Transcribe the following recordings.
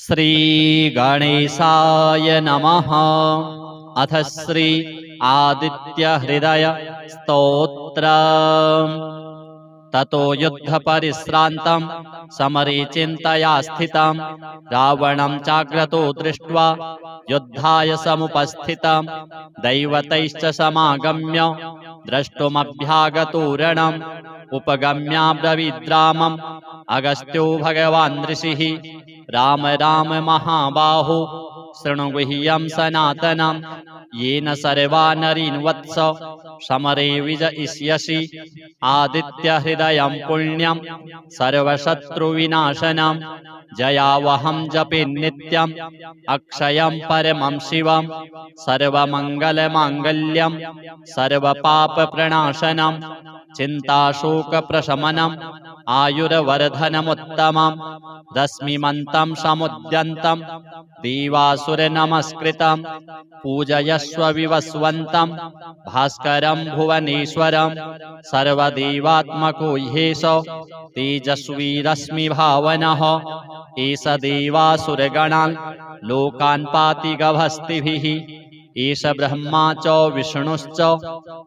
श्री गणेशाय नमः। अथ श्री आदित्य हृदय स्तोत्रम्। ततो युद्धपरिश्रान्तं समरे चिन्तया स्थितं रावणं चाग्रतो दृष्ट्वा युद्धाय समुपस्थितं दैवतैश्च समागम्य द्रष्टुमभ्यागतो रणम् उपगम्याब्रवीद्रामम् अगस्त्यो भगवान् ऋषिः राम राम महाबाहो शृणु गुह्यं सनातनम् येन सर्वा नरीन् वत्स समरे विजयिष्यसि आदित्य हृदयं पुण्यं सर्वशत्रुविनाशनं जयावहं जपे नित्यम् अक्षयं परमं शिवं सर्वमङ्गलमाङ्गल्यं सर्वपापप्रणाशनं चिन्ताशोकप्रशमनम् आयुर्वर्धनमुत्तमं रश्मिमन्तं समुद्यन्तं देवासुरनमस्कृतं पूजयस्व विवस्वन्तं भास्करं भुवनेश्वरं सर्वदेवात्मको ह्येष तेजस्वी रश्मिभावनः एष देवासुरगणान् लोकान् पाति गभस्तिभिः एष ब्रह्मा च विष्णुश्च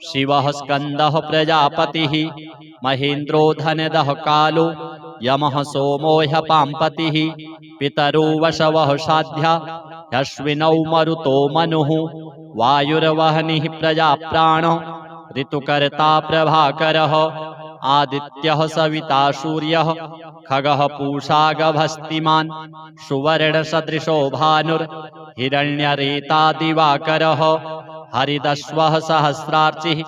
शिवः स्कन्दः प्रजापतिः महेन्द्रो धनदः कालो यमः सोमो ह्यपाम्पतिः पितरो वशवः साध्या ह्यश्विनौ मरुतो मनुः वायुर्वह्निः प्रजाप्राणो ऋतुकर्ता प्रभाकरः आदित्यः सविता सूर्यः खगः पूषा गभस्तिमान् सुवर्णसदृशो भानुर्हिरण्यरेता दिवाकरः हरिदश्वः सहस्रार्चिः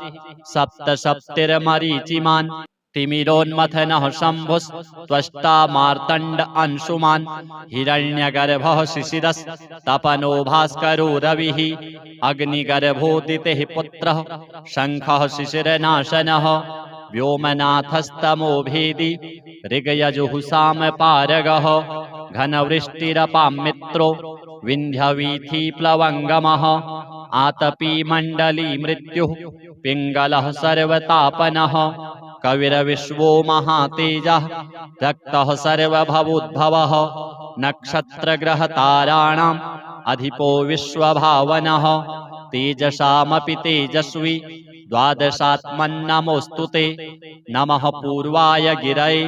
सप्तसप्तिर्मरीचिमान् तिमिरोन्मथनः शम्भुस्त्वष्टा मार्तण्ड अंशुमान् हिरण्यगर्भः शिशिरस्तपनो भास्करो रविः अग्निगर्भोदितेः पुत्रः शङ्खः शिशिरनाशनः व्योमनाथस्तमो भेदी ऋगयजुःसामपारगः घनवृष्टिरपां मित्रो विन्ध्यवीथिप्लवङ्गमः आतपी मण्डली मृत्युः पिङ्गलः सर्वतापनः कविर्विश्वो महातेजः रक्तः सर्वभवोद्भवः नक्षत्रग्रहताराणाम् अधिपो विश्वभावनः तेजसामपि तेजस्वी द्वादशात्मन्नमोऽस्तु ते नमः पूर्वाय गिरये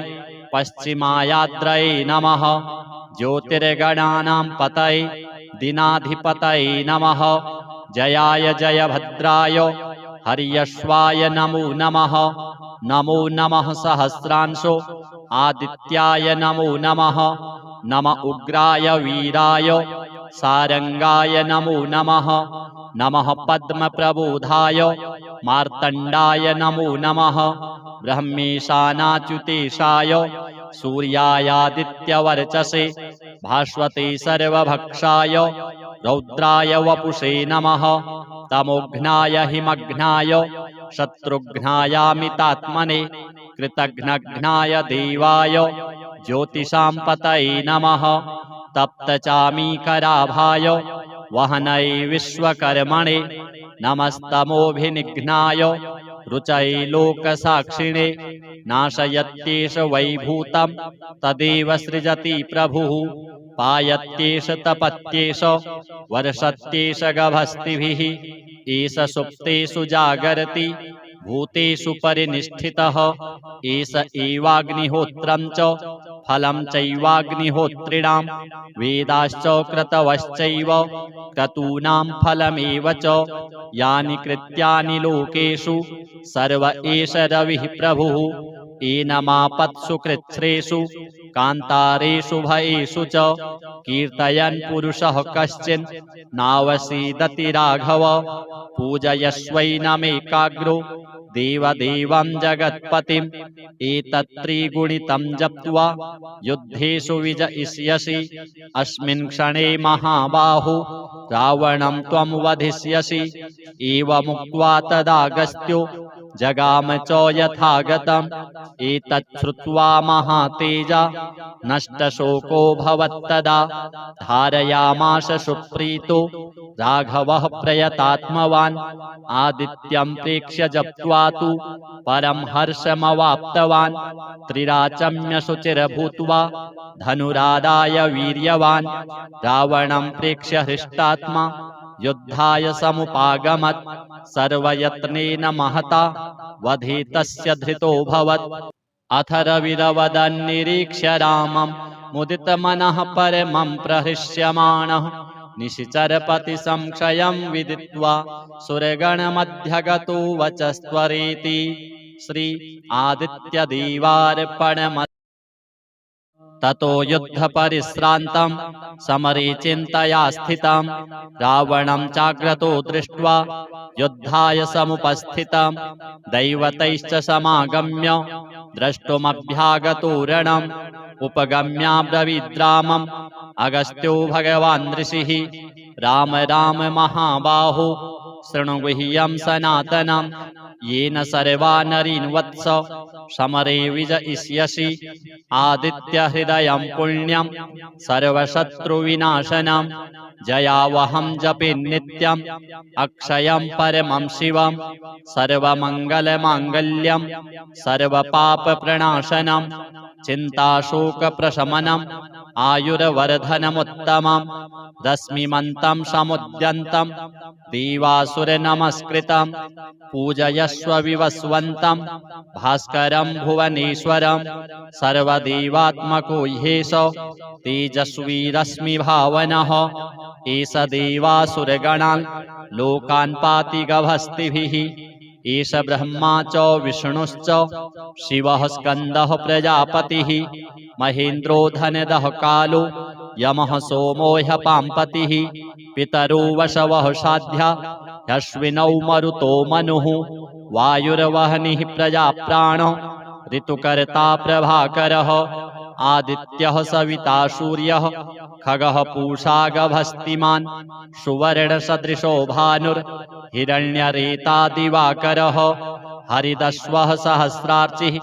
पश्चिमायाद्रये नमः ज्योतिर्गणानां पतये दिनाधिपतये नमः जयाय जयभद्राय हर्यश्वाय नमो नमः नमो नमः सहस्रांशो आदित्याय नमो नमः नम उग्राय वीराय सारंगाय नमो नमः नमः पद्मप्रबोधाय मार्तण्डाय नमो नमः ब्रह्मेशानाच्युतेशाय सूर्यायादित्यवर्चसे भास्वते सर्वभक्षाय रौद्राय वपुषे नमः तमोघ्नाय हिमघ्नाय शत्रुघ्नायामितात्मने कृतघ्नघ्नाय देवाय ज्योतिषां पतये नमः तप्तचामीकराभाय वहनये विश्वकर्मणे नमस्तमोभिनिघ्नाय रुचये लोकसाक्षिणे नाशयत्येष वैभूतं तदेव सृजति प्रभुः पायत्येष तपत्येष वर्षत्येष गभस्तिभिः एष सुप्तेषु जागरति भूतेषु परिनिष्ठितः एष एवाग्निहोत्रं च फलं चैवाग्निहोत्रिणां वेदाश्च क्रतवश्चैव क्रतूनां फलमेव च यानि कृत्यानि लोकेषु सर्व एष रविः प्रभुः एनमापत्सु कृच्छ्रेषु कान्तारेषु भयेषु च कीर्तयन् पुरुषः कश्चिन् नावसीदति राघव पूजयस्वैनमेकाग्रो देवदेवं जगत्पतिम् एतत्त्रिगुणितं जप्त्वा युद्धेषु विजयिष्यसि अस्मिन् क्षणे महाबाहो रावणं त्वं वधिष्यसि एवमुक्त्वा तदागस्त्यो जगाम च यथागतम् एतत् श्रुत्वा महातेजा नष्टशोको भवत्तदा धारयामास सुप्रीतो राघवः प्रयतात्मवान् आदित्यं प्रेक्ष्य जप्त्वा तु परं हर्षमवाप्तवान् त्रिराचम्य शुचिर्भूत्वा धनुरादाय वीर्यवान् रावणं प्रेक्ष्य हृष्टात्मा युद्धाय समुपागमत् सर्वयत्नेन महता वधे तस्य धृतोऽभवत् अथ रविरवदन्निरीक्ष्य रामं मुदितमनः परमं प्रहृष्यमाणः निशिचरपति संशयं विदित्वा सुरगणमध्यगतो वचस्त्वरेति श्री आदित्यदेवार्पणम् ततो युद्धपरिश्रान्तं समरे चिन्तया स्थितं रावणं चाग्रतो दृष्ट्वा युद्धाय समुपस्थितं दैवतैश्च समागम्य द्रष्टुमभ्यागतो रणम् उपगम्याब्रवीद्रामम् अगस्त्यो भगवान् ऋषिः राम राम महाबाहो शृणु गुह्यं सनातनं येन सर्वा नरीन् वत्स समरे विजयिष्यसि आदित्यहृदयं पुण्यं सर्वशत्रुविनाशनं जयावहं जपे नित्यम् अक्षयं परमं शिवं सर्वमङ्गलमाङ्गल्यं सर्वपापप्रणाशनं चिन्ताशोकप्रशमनम् आयुर्वर्धनमुत्तमं रश्मिमन्तं समुद्यन्तं देवासुरनमस्कृतं पूजयस्व विवस्वन्तं भास्करं भुवनेश्वरं सर्वदेवात्मको ह्येष तेजस्वी रश्मिभावनः एष देवासुरगणान् लोकान् पाति गभस्तिभिः एष ब्रह्मा च विष्णुश्च शिवः स्कन्दः प्रजापतिः महेन्द्रो धनदः कालो यमः सोमो ह्यपाम्पतिः पितरो वशवः साध्या ह्यश्विनौ मरुतो मनुः वायुर्वह्निः प्रजाप्राणो ऋतुकर्ता प्रभाकरः आदित्यः सविता सूर्यः खगः पूषा गभस्तिमान् सुवर्णसदृशो भानुर्हिरण्यरेता दिवाकरः हरिदश्वः सहस्रार्चिः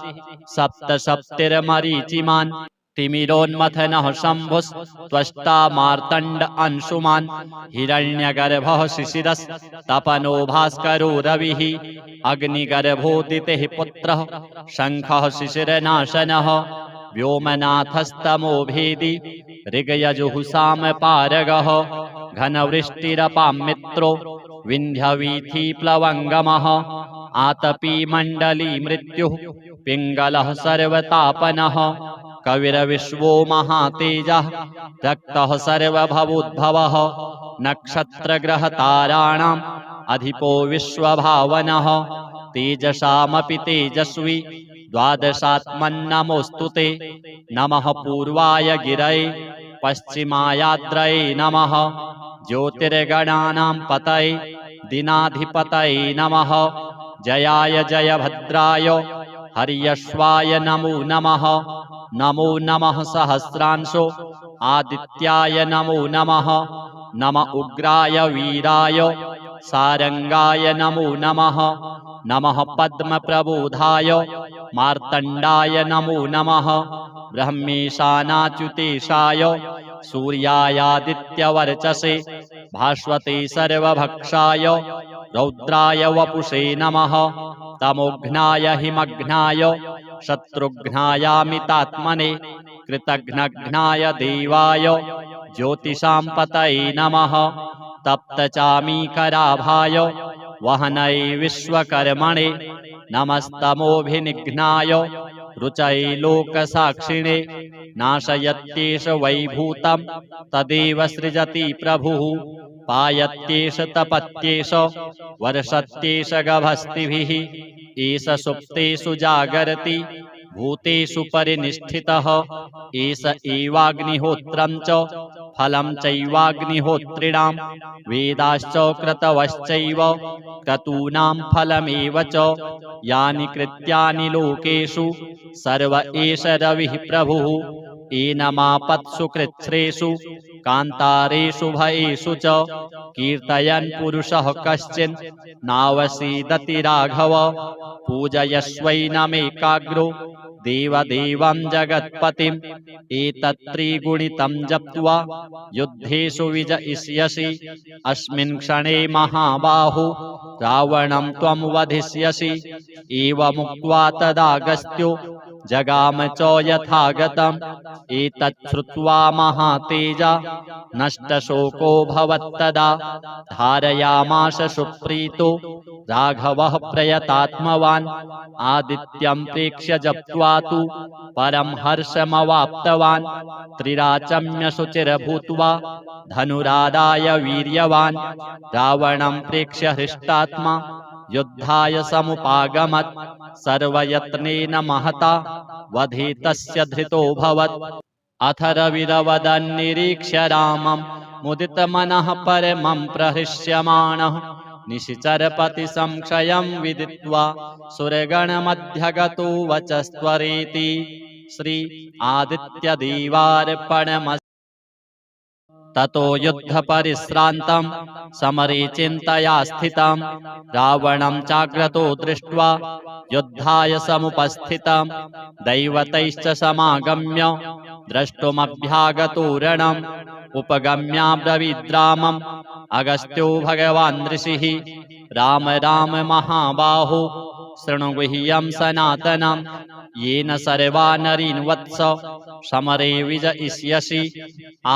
सप्तसप्तिर्मरीचिमान् तिमिरोन्मथनः शम्भुस्त्वष्टा मार्तण्ड अंशुमान् हिरण्यगर्भः शिशिरस्तपनो भास्करो रविः अग्निगर्भोदितेः पुत्रः शङ्खः शिशिरनाशनः व्योमनाथस्तमो भेदी ऋगयजुहुसामपारगः घनवृष्टिरपां मित्रो विन्ध्यवीथीप्लवङ्गमः आतपी मण्डली मृत्युः पिङ्गलः सर्वतापनः कविरविश्वो महातेजः रक्तः सर्वभवोद्भवः नक्षत्रग्रहताराणाम् अधिपो विश्वभावनः तेजसामपि तेजस्वी द्वादशात्मन्नमोऽस्तु ते नमः पूर्वाय गिरये पश्चिमायाद्रये नमः ज्योतिर्गणानां पतये दिनाधिपतये नमः जयाय जयभद्राय हर्यश्वाय नमो नमः नमो नमः सहस्रांशो आदित्याय नमो नमः नम उग्राय वीराय सारंगाय नमो नमः नमः पद्मप्रबोधाय मार्तण्डाय नमो नमः ब्रह्मेशानाच्युतेशाय सूर्यायादित्यवर्चसे भास्वते सर्वभक्षाय रौद्राय वपुषे नमः तमोघ्नाय हिमघ्नाय शत्रुघ्नायामितात्मने कृतघ्नघ्नाय देवाय ज्योतिषां पतये नमः तप्तचामीकराभाय वहनये विश्वकर्मणे नमस्तमोभिनिघ्नाय रुचये लोकसाक्षिणे नाशयत्येष वैभूतं तदेव सृजति प्रभुः पायत्येष तपत्येष वर्षत्येष गभस्तिभिः एष सुप्तेषु जागरति भूतेषु परिनिष्ठितः एष एवाग्निहोत्रं च फलं चैवाग्निहोत्रिणां वेदाश्च क्रतवश्चैव क्रतूनां फलमेव च यानि कृत्यानि लोकेषु सर्व एष रविः प्रभुः एनमापत्सु कृच्छ्रेषु कान्तारेषु भयेषु च कीर्तयन् पुरुषः कश्चिन् नावसीदति राघव पूजयस्वैनमेकाग्रो देवदेवं जगत्पतिम् एतत्त्रिगुणितं जप्त्वा युद्धेषु विजयिष्यसि अस्मिन् क्षणे महाबाहो रावणं त्वं वधिष्यसि एवमुक्त्वा तदागस्त्यो जगाम च यथागतम् एतत् श्रुत्वा महातेजा नष्टशोकोऽभवत्तदा धारयामास सुप्रीतो राघवः प्रयतात्मवान् आदित्यं प्रेक्ष्य जप्त्वा तु परं हर्षमवाप्तवान् त्रिराचम्य शुचिर्भूत्वा धनुरादाय वीर्यवान् रावणं प्रेक्ष्य हृष्टात्मा युद्धाय समुपागमत् सर्वयत्नेन महता वधितस्य धृतोऽभवत् अथ रविरवदन्निरीक्ष्य रामं मुदितमनः परमं प्रहृष्यमाणः निशिचरपति संक्षयं विदित्वा सुरगणमध्यगतो वचस्त्वरेति श्री आदित्यदेवार्पणमस्तु। ततो युद्धपरिश्रान्तं समरे चिन्तया स्थितं रावणं चाग्रतो दृष्ट्वा युद्धाय समुपस्थितं दैवतैश्च समागम्य द्रष्टुमभ्यागतो रणम् उपगम्याब्रवीद्रामम् अगस्त्यो भगवान् ऋषिः राम राम महाबाहो शृणु गुह्यं सनातनं येन सर्वा नरीन् वत्स समरे विजयिष्यसि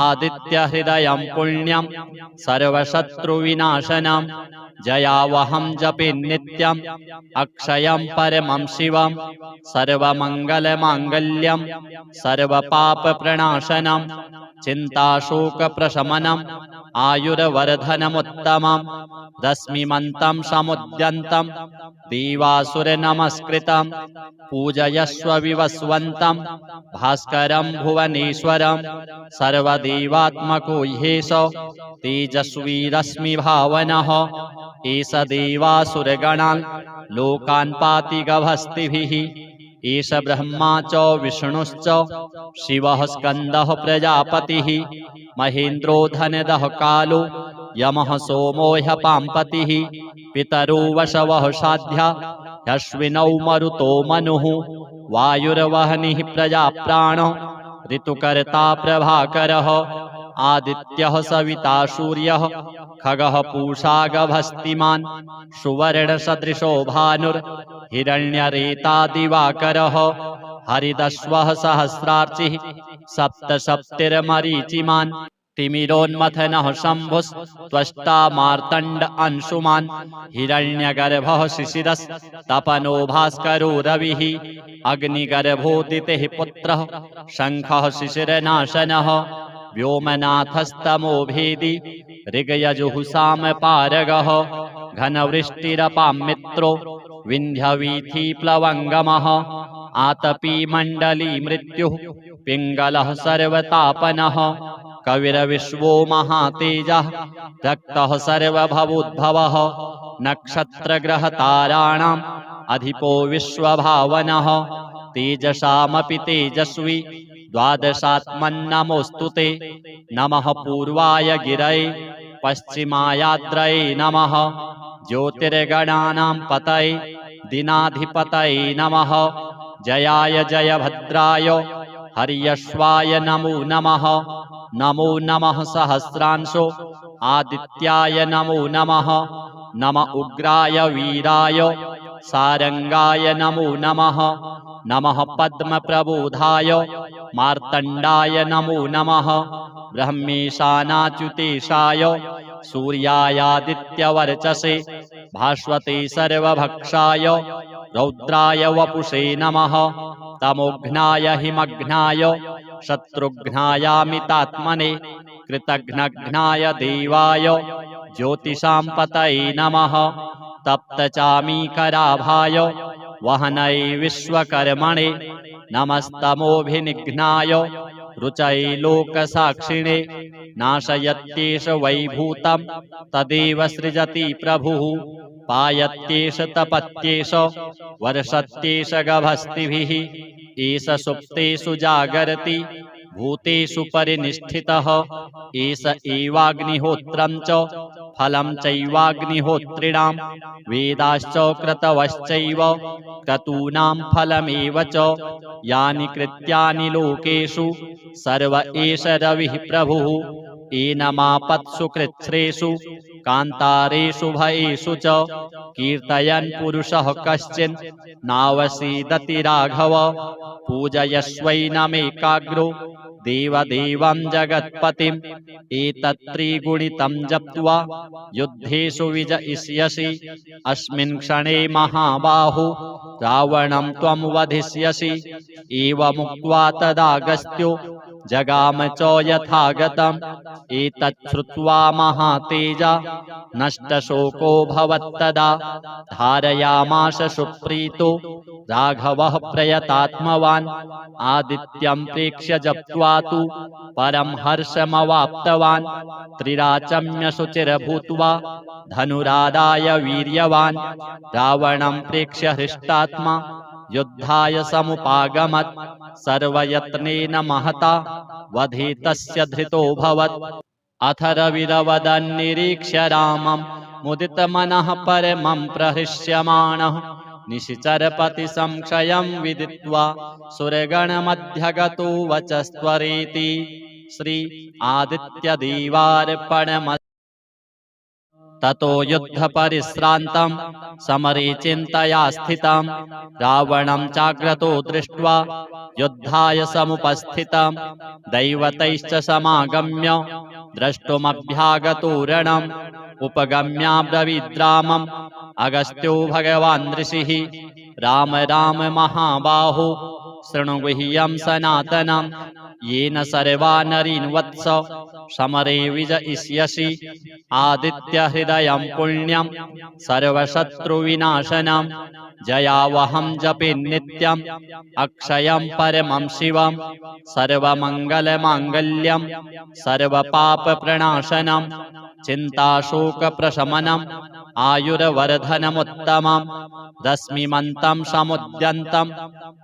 आदित्यहृदयं पुण्यं सर्वशत्रुविनाशनं जयावहं जपे नित्यम् अक्षयं परमं शिवं सर्वमङ्गलमाङ्गल्यं सर्वपापप्रणाशनं चिन्ताशोकप्रशमनम् आयुर्वर्धनमुत्तमम् दस्मिमन्तं समुद्यन्तं देवासुरनमस्कृतं पूजयस्व विवस्वन्तं भास्करं भुवनेश्वरं सर्वदेवात्मको ह्येष तेजस्वी रश्मिभावनः एष देवासुरगणान् लोकान् पाति गभस्तिभिः एष ब्रह्मा च विष्णुश्च शिवः स्कन्दः प्रजापतिः महेन्द्रो धनदः कालो यमः सोमो ह्यपाम्पतिः पितरो वशवः साध्या ह्यश्विनौ मरुतो मनुः वायुर्वह्निः प्रजाप्राणो ऋतुकर्ता प्रभाकरः आदित्यः सविता सूर्यः खगः पूषा गभस्तिमान् सुवर्णसदृशो भानुर्हिरण्यरेता दिवाकरः हरिदश्वः सहस्रार्चिः सप्तसप्तिर्मरीचिमान् तिमिरोन्मथनः शम्भुस्त्वष्टा मार्तण्ड अंशुमान् हिरण्यगर्भः शिशिरस्तपनो भास्करो रविः अग्निगर्भोदितेः पुत्रः शङ्खः शिशिरनाशनः व्योमनाथस्तमो भेदी ऋगयजुहुसामपारगः घनवृष्टिरपां मित्रो विन्ध्यवीथीप्लवङ्गमः आतपी मण्डली मृत्युः पिङ्गलः सर्वतापनः कविर्विश्वो महातेजः रक्तः सर्वभवोद्भवः नक्षत्रग्रहताराणाम् अधिपो विश्वभावनः तेजसामपि तेजस्वी द्वादशात्मन्नमोऽस्तु ते नमः पूर्वाय गिरये पश्चिमायाद्रये नमः ज्योतिर्गणानां पतये दिनाधिपतये नमः जयाय जयभद्राय हर्यश्वाय नमो नमः नमो नमः सहस्रांशो आदित्याय नमो नमः नम उग्राय वीराय सारंगाय नमो नमः नमः पद्मप्रबोधाय मार्तण्डाय नमो नमः ब्रह्मेशानाच्युतेशाय सूर्यायादित्यवर्चसे भास्वते सर्वभक्षाय रौद्राय वपुषे नमः तमोघ्नाय हिमघ्नाय शत्रुघ्नायामितात्मने कृतघ्नघ्नाय देवाय ज्योतिषां पतये नमः तप्तचामीकराभाय वहनये विश्वकर्मणे नमस्तमोभिनिघ्नाय रुचये लोकसाक्षिणे नाशयत्येष वैभूतं तदेव सृजति प्रभुः पायत्येष तपत्येष वर्षत्येष गभस्तिभिः एष सुप्तेषु जागरति भूतेषु परिनिष्ठितः एष एवाग्निहोत्रं च फलं चैवाग्निहोत्रिणां वेदाश्च क्रतवश्चैव क्रतूनां फलमेव च यानि कृत्यानि लोकेषु सर्व एष रविः प्रभुः एनमापत्सु कृच्छ्रेषु कान्तारेषु भयेषु च कीर्तयन् पुरुषः कश्चिन् नावसीदति राघव पूजयस्वैनमेकाग्रो देवदेवं जगत्पतिम् एतत्त्रिगुणितं जप्त्वा युद्धेषु विजयिष्यसि अस्मिन् क्षणे महाबाहो रावणं त्वं वधिष्यसि एवमुक्त्वा तदागस्त्यो जगाम च यथागतम् एतत् श्रुत्वा महातेजा नष्टशोको भवत्तदा धारयामास सुप्रीतो राघवः प्रयतात्मवान् आदित्यं प्रेक्ष्य जप्त्वा तु परं हर्षमवाप्तवान् त्रिराचम्य शुचिर्भूत्वा धनुरादाय वीर्यवान् रावणं प्रेक्ष्य हृष्टात्मा युद्धाय समुपागमत् सर्वयत्नेन महता वधे तस्य धृतोऽभवत् अथ रविरवदन्निरीक्ष्य रामं मुदितमनः परमं प्रहृष्यमाणः निशिचरपति संशयं विदित्वा सुरगणमध्यगतो वचस्त्वरेति श्री आदित्यदेवार्पणमस्तु। ततो युद्धपरिश्रान्तं समरे चिन्तया स्थितं रावणं चाग्रतो दृष्ट्वा युद्धाय समुपस्थितं दैवतैश्च समागम्य द्रष्टुमभ्यागतो रणम् उपगम्याब्रवीद्रामम् अगस्त्यो भगवान् ऋषिः राम राम महाबाहो शृणु गुह्यं सनातनं येन सर्वा नरीन् वत्स समरे विजयिष्यसि आदित्यहृदयं पुण्यं सर्वशत्रुविनाशनं जयावहं जपे नित्यम् अक्षयं परमं शिवं सर्वमङ्गलमाङ्गल्यं सर्वपापप्रणाशनं चिन्ताशोकप्रशमनम् आयुर्वर्धनमुत्तमं रश्मिमन्तं समुद्यन्तं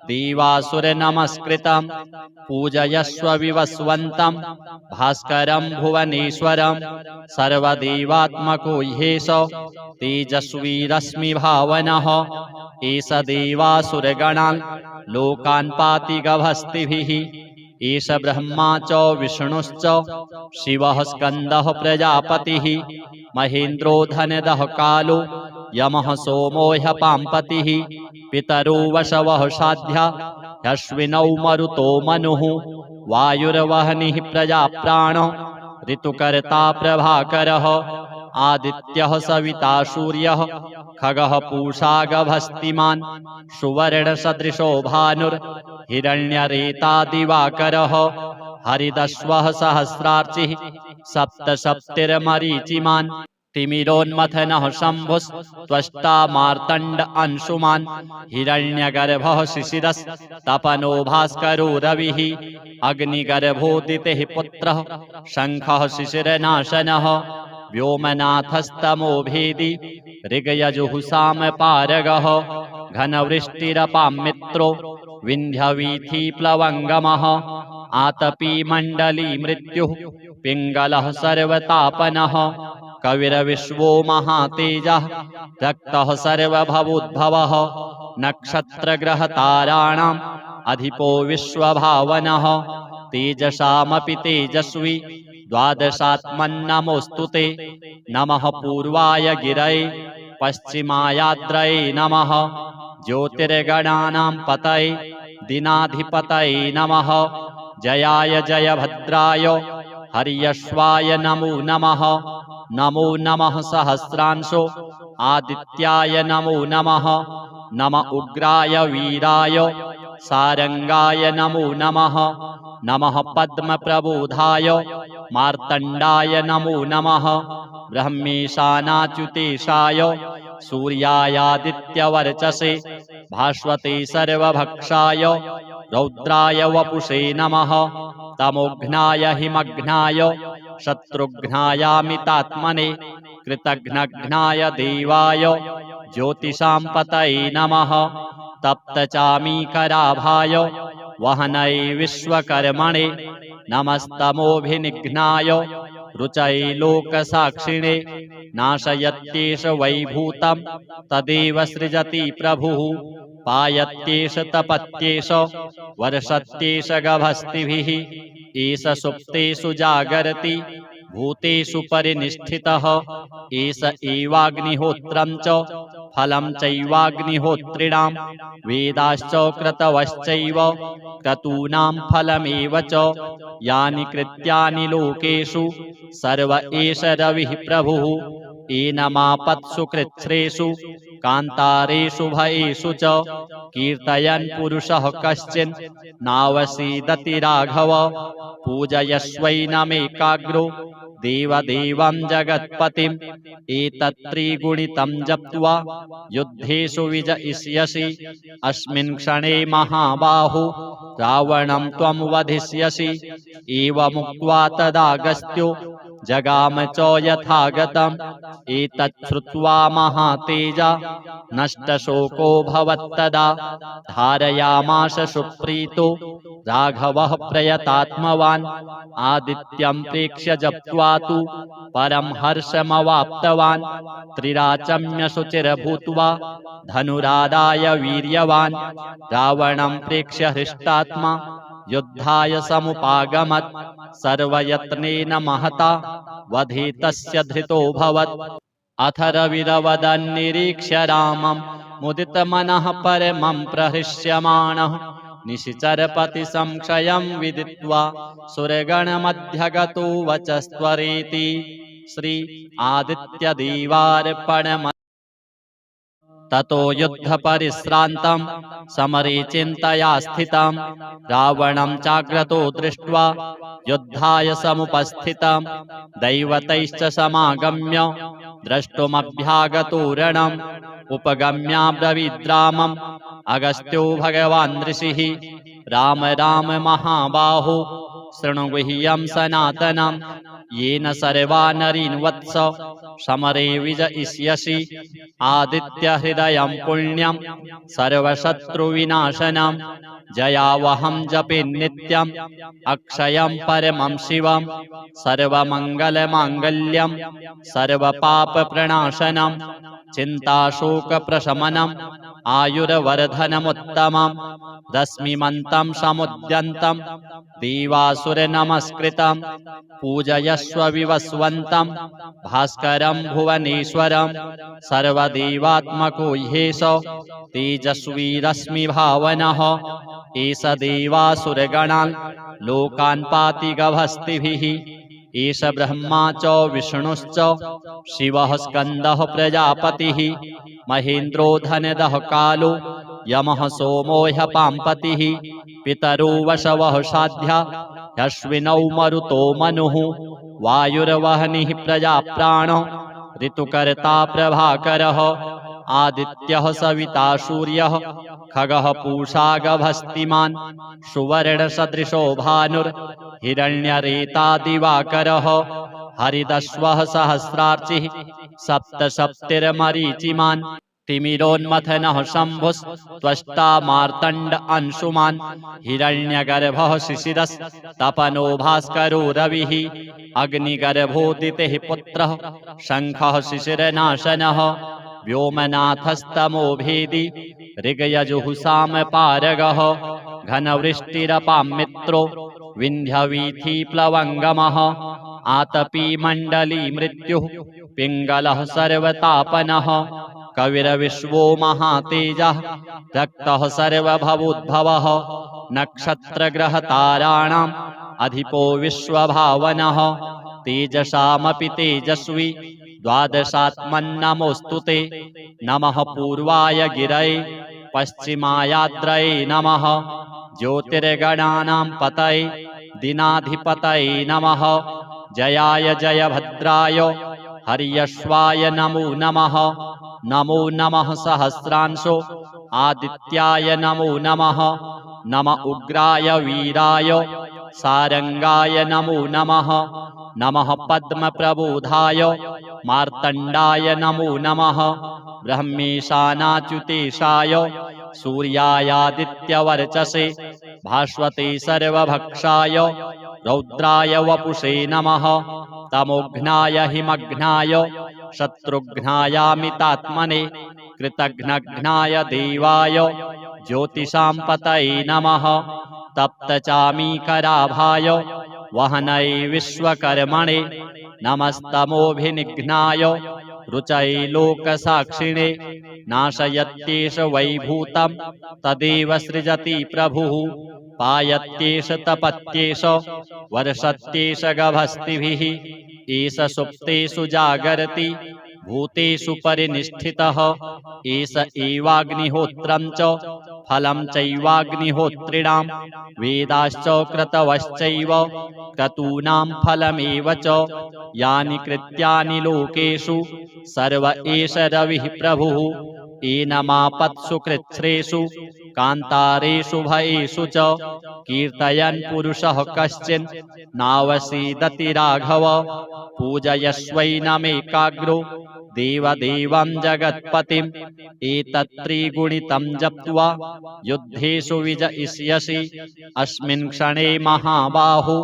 देवासुरनमस्कृतं पूजयस्व विवस्वन्तं भास्करं भुवनेश्वरं सर्वदेवात्मको ह्येष तेजस्वी रश्मिभावनः एष देवासुरगणान् लोकान् पाति गभस्तिभिः एष ब्रह्मा च विष्णुश्च शिवः स्कन्दः प्रजापतिः महेन्द्रो धनदः कालो यमः सोमो ह्यपाम्पतिः पितरो वशवः साध्या ह्यश्विनौ मरुतो मनुः वायुर्वह्निः प्रजाप्राणो ऋतुकर्ता प्रभाकरः आदित्यः सविता सूर्यः खगः पूषा गभस्तिमान् सुवर्णसदृशो भानुर्हिरण्यरेता दिवाकरः हरिदश्वः सहस्रार्चिः सप्तसप्तिर्मरीचिमान् तिमिरोन्मथनः शम्भुस्त्वष्टा मार्तण्ड अंशुमान् हिरण्यगर्भः शिशिरस्तपनो भास्करो रविः अग्निगर्भोदितेः पुत्रः शङ्खः शिशिरनाशनः व्योमनाथस्तमो भेदी ऋगयजुहुसामपारगः घनवृष्टिरपां मित्रो विन्ध्यवीथीप्लवङ्गमः आतपी मण्डली मृत्युः पिङ्गलः सर्वतापनः कविर्विश्वो महातेजः रक्तः सर्वभवोद्भवः नक्षत्रग्रहताराणाम् अधिपो विश्वभावनः तेजसामपि तेजस्वी द्वादशात्मन्नमोऽस्तु ते नमः पूर्वाय गिरये पश्चिमायाद्रये नमः ज्योतिर्गणानां पतये दिनाधिपतये नमः जयाय जयभद्राय हर्यश्वाय नमो नमः नमो नमः सहस्रांशो आदित्याय नमो नमः नम उग्राय वीराय सारंगाय नमो नमः नमः पद्मप्रबोधाय मार्तण्डाय नमो नमः ब्रह्मेशानाच्युतेशाय सूर्यायादित्यवर्चसे भास्वते सर्वभक्षाय रौद्राय वपुषे नमः तमोघ्नाय हिमघ्नाय शत्रुघ्नायामितात्मने कृतघ्नघ्नाय देवाय ज्योतिषां पतये नमः तप्तचामीकराभाय वहनये विश्वकर्मणे नमस्तमोभिनिघ्नाय रुचये लोकसाक्षिणे नाशयत्येष वैभूतं तदेव सृजति प्रभुः पायत्येष तपत्येष वर्षत्येष गभस्तिभिः एष सुप्तेषु जागरति भूतेषु परिनिष्ठितः एष एवाग्निहोत्रं च फलं चैवाग्निहोत्रिणां वेदाश्च क्रतवश्चैव क्रतूनां फलमेव च यानि कृत्यानि लोकेषु सर्व एष रविः प्रभुः एनमापत्सु कृच्छ्रेषु कान्तारेषु भयेषु च कीर्तयन् पुरुषः कश्चिन् नावसीदति राघव पूजयस्वैनमेकाग्रो देवदेवं जगत्पतिम् एतत्त्रिगुणितं जप्त्वा युद्धेषु विजयिष्यसि अस्मिन् क्षणे महाबाहो रावणं त्वं वधिष्यसि एवमुक्त्वा तदागस्त्यो जगाम च यथागतम् एतच्छ्रुत्वा महातेजा नष्टशोको भवत्तदा धारयामास सुप्रीतो राघवः प्रयतात्मवान् आदित्यं प्रेक्ष्य जप्त्वा तु परं हर्षमवाप्तवान् त्रिराचम्य शुचिर्भूत्वा धनुरादाय वीर्यवान् रावणं प्रेक्ष्य हृष्टात्मा युद्धाय समुपागमत् सर्वयत्नेन महता वधे तस्य धृतोऽभवत् अथ रविरवदन्निरीक्ष्य रामं मुदितमनः परमं प्रहृष्यमाणः निशिचरपति संशयं विदित्वा सुरगणमध्यगतो वचस्त्वरेति श्री आदित्यदेवार्पणम् ततो युद्धपरिश्रान्तं समरे चिन्तया स्थितं रावणं चाग्रतो दृष्ट्वा युद्धाय समुपस्थितं दैवतैश्च समागम्य द्रष्टुमभ्यागतो रणम् उपगम्याब्रवीद्रामम् अगस्त्यो भगवान् ऋषिः राम राम महाबाहो शृणु गुह्यं सनातनं येन सर्वा नरीन् वत्स समरे विजयिष्यसि आदित्यहृदयं पुण्यं सर्वशत्रुविनाशनं जयावहं जपे नित्यम् अक्षयं परमं शिवं सर्वमङ्गलमाङ्गल्यं सर्वपापप्रणाशनं चिन्ताशोकप्रशमनम् आयुर्वर्धनमुत्तमम् रश्मिमन्तं समुद्यन्तं देवासुरनमस्कृतं पूजयस्व विवस्वन्तं भास्करं भुवनेश्वरं सर्वदेवात्मको ह्येष तेजस्वी रश्मिभावनः एष देवासुरगणान् लोकान् पाति गभस्तिभिः एष ब्रह्मा च विष्णुश्च शिवः स्कन्दः प्रजापतिः महेन्द्रो धनदः कालो यमः सोमो ह्यपाम्पतिः पितरो वशवः साध्या ह्यश्विनौ मरुतो मनुः वायुर्वह्निः प्रजाप्राणो ऋतुकर्ता प्रभाकरः आदित्यः सविता सूर्यः खगः पूषा गभस्तिमान् सुवर्णसदृशो भानुर्हिरण्यरेता दिवाकरः हरिदश्वः सहस्रार्चिः सप्तसप्तिर्मरीचिमान् तिमिरोन्मथनः शम्भुस्त्वष्टा मार्तण्ड अंशुमान् हिरण्यगर्भः शिशिरस्तपनो भास्करो रविः अग्निगर्भोदितेः पुत्रः शङ्खः शिशिरनाशनः व्योमनाथस्तमो भेदी ऋगयजुहुसामपारगः घनवृष्टिरपां मित्रो विन्ध्यवीथीप्लवङ्गमः आतपी मण्डली मृत्युः पिङ्गलः सर्वतापनः कविरविश्वो महातेजः रक्तः सर्वभवोद्भवः नक्षत्रग्रहताराणाम् अधिपो विश्वभावनः तेजसामपि तेजस्वी द्वादशात्मन्नमोऽस्तु ते नमः पूर्वाय गिरये पश्चिमायाद्रये नमः ज्योतिर्गणानां पतये दिनाधिपतये नमः जयाय जयभद्राय हर्यश्वाय नमो नमः नमो नमः सहस्रांशो आदित्याय नमो नमः नम उग्राय वीराय सारंगाय नमो नमः नमः पद्मप्रबोधाय मार्तण्डाय नमो नमः ब्रह्मेशानाच्युतेशाय सूर्यायादित्यवर्चसे भास्वते सर्वभक्षाय रौद्राय वपुषे नमः तमोघ्नाय हिमघ्नाय शत्रुघ्नायामितात्मने कृतघ्नघ्नाय देवाय ज्योतिषां पतये नमः तप्तचामीकराभाय वहनये विश्वकर्मणे नमस्तमोभिनिघ्नाय रुचये लोकसाक्षिणे नाशयत्येष वैभूतं तदेव सृजति प्रभुः पायत्येष तपत्येष वर्षत्येष गभस्तिभिः एष सुप्तेषु जागरति भूतेषु परिनिष्ठितः एष एवाग्निहोत्रं च फलं चैवाग्निहोत्रिणां वेदाश्च क्रतवश्चैव क्रतूनां फलमेव च यानि कृत्यानि लोकेषु सर्व एष रविः प्रभुः एनमापत्सु कृच्छ्रेषु कान्तारेषु भयेषु च कीर्तयन् पुरुषः कश्चिन् नावसीदति राघव पूजयस्वैनमेकाग्रो देवदेवं जगत्पतिम् एतत्त्रिगुणितं जप्त्वा युद्धेषु विजयिष्यसि अस्मिन् क्षणे महाबाहो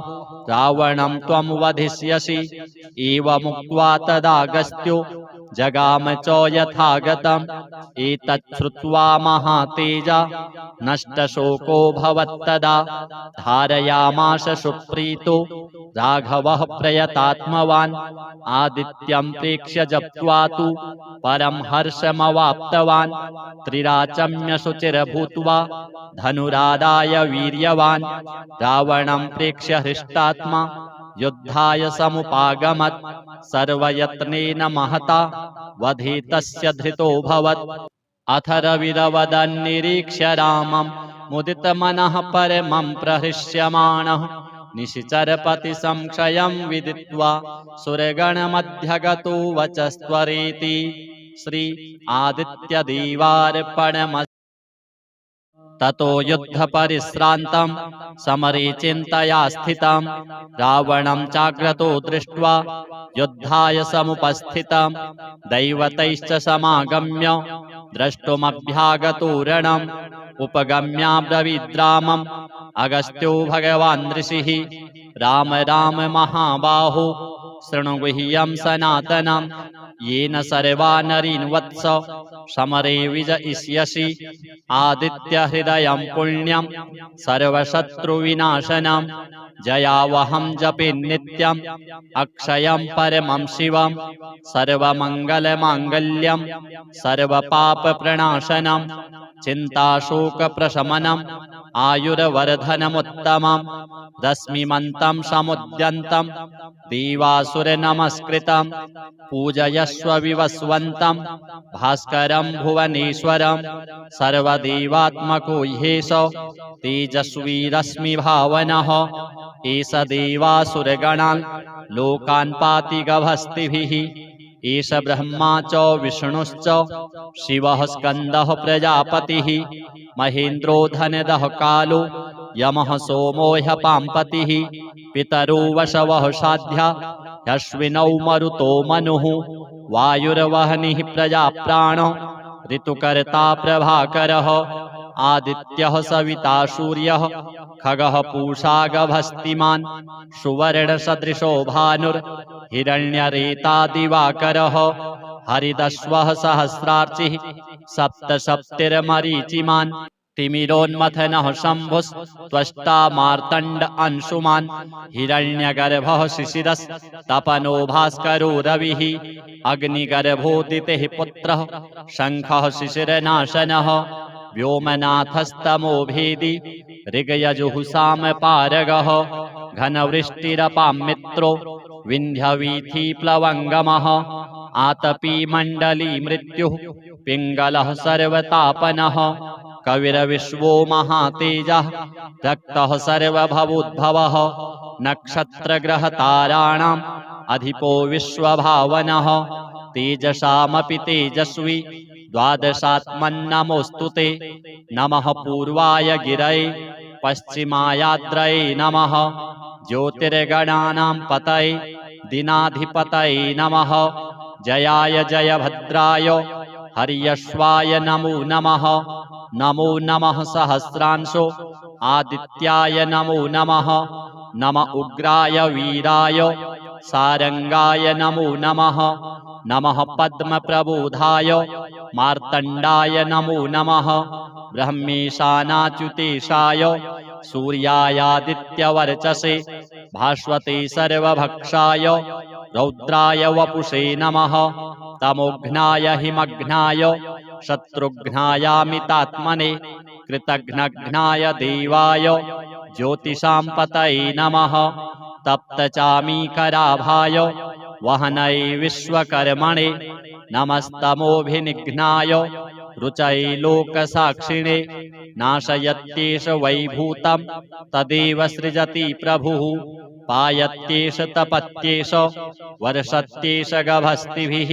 रावणं त्वं वधिष्यसि एवमुक्त्वा तदागस्त्यो जगाम च यथागतम् एतत् श्रुत्वा महातेजा नष्टशोकोऽभवत्तदा धारयामास सुप्रीतो राघवः प्रयतात्मवान् आदित्यं प्रेक्ष्य जप्त्वा तु परं हर्षमवाप्तवान् त्रिराचम्य शुचिर्भूत्वा धनुरादाय वीर्यवान् रावणं प्रेक्ष्य हृष्टात्मा युद्धाय समुपागमत् सर्वयत्नेन महता वधे तस्य धृतोऽभवत् अथ रविरवदन्निरीक्ष्य रामं मुदितमनः परमं प्रहृष्यमाणः निशिचरपति संक्षयं विदित्वा सुरगणमध्यगतो वचस्त्वरेति श्री आदित्यदेवार्पणमस्तु। ततो युद्धपरिश्रान्तं समरे चिन्तया स्थितं रावणं चाग्रतो दृष्ट्वा युद्धाय समुपस्थितं दैवतैश्च समागम्य द्रष्टुमभ्यागतो रणम् उपगम्याब्रवीद्रामम् अगस्त्यो भगवान् ऋषिः राम राम महाबाहो शृणु गुह्यं सनातनं येन सर्वा नरीन् वत्स समरे विजयिष्यसि आदित्यहृदयं पुण्यं सर्वशत्रुविनाशनं जयावहं जपे नित्यम् अक्षयं परमं शिवं सर्वमङ्गलमाङ्गल्यं सर्वपापप्रणाशनं चिन्ताशोकप्रशमनम् आयुर्वर्धनमुत्तमम् रश्मिमन्तं समुद्यन्तं देवासुरनमस्कृतं पूजयस्व विवस्वन्तं भास्करं भुवनेश्वरं सर्वदेवात्मको ह्येष तेजस्वी रश्मिभावनः एष देवासुरगणान् लोकान् पाति गभस्तिभिः एष ब्रह्मा च विष्णुश्च शिवः स्कन्दः प्रजापतिः महेन्द्रो धनदः कालो यमः सोमो ह्यपाम्पतिः पितरो वशवः साध्या ह्यश्विनौ मरुतो मनुः वायुर्वह्निः प्रजाप्राणो ऋतुकर्ता प्रभाकरः आदित्यः सविता सूर्यः खगः पूषा गभस्तिमान् सुवर्णसदृशो भानुर्हिरण्यरेता दिवाकरः हरिदश्वः सहस्रार्चिः सप्तसप्तिर्मरीचिमान् तिमिरोन्मथनः शम्भुस्त्वष्टा मार्तण्ड अंशुमान् हिरण्यगर्भः शिशिरस्तपनो भास्करो रविः अग्निगर्भोदितेः पुत्रः शङ्खः शिशिरनाशनः व्योमनाथस्तमो भेदी ऋगयजुहुसामपारगः घनवृष्टिरपां मित्रो विन्ध्यवीथीप्लवङ्गमः आतपी मण्डली मृत्युः पिङ्गलः सर्वतापनः कविरविश्वो महातेजः रक्तः सर्वभवोद्भवः नक्षत्रग्रहताराणाम् अधिपो विश्वभावनः तेजसामपि तेजस्वी द्वादशात्मन्नमोऽस्तु ते नमः पूर्वाय गिरये पश्चिमायाद्रये नमः ज्योतिर्गणानां पतये दिनाधिपतये नमः जयाय जयभद्राय हर्यश्वाय नमो नमः नमो नमः सहस्रांशो आदित्याय नमो नमः नम उग्राय वीराय सारंगाय नमो नमः नमः पद्मप्रबोधाय मार्तण्डाय नमो नमः ब्रह्मेशानाच्युतेशाय सूर्यायादित्यवर्चसे भास्वते सर्वभक्षाय रौद्राय वपुषे नमः तमोघ्नाय हिमघ्नाय शत्रुघ्नायामितात्मने कृतघ्नघ्नाय देवाय ज्योतिषां पतये नमः तप्तचामीकराभाय वहनये विश्वकर्मणे नमस्तमोभिनिघ्नाय रुचये लोकसाक्षिणे नाशयत्येष वैभूतं तदेव सृजति प्रभुः पायत्येष तपत्येष वर्षत्येष गभस्तिभिः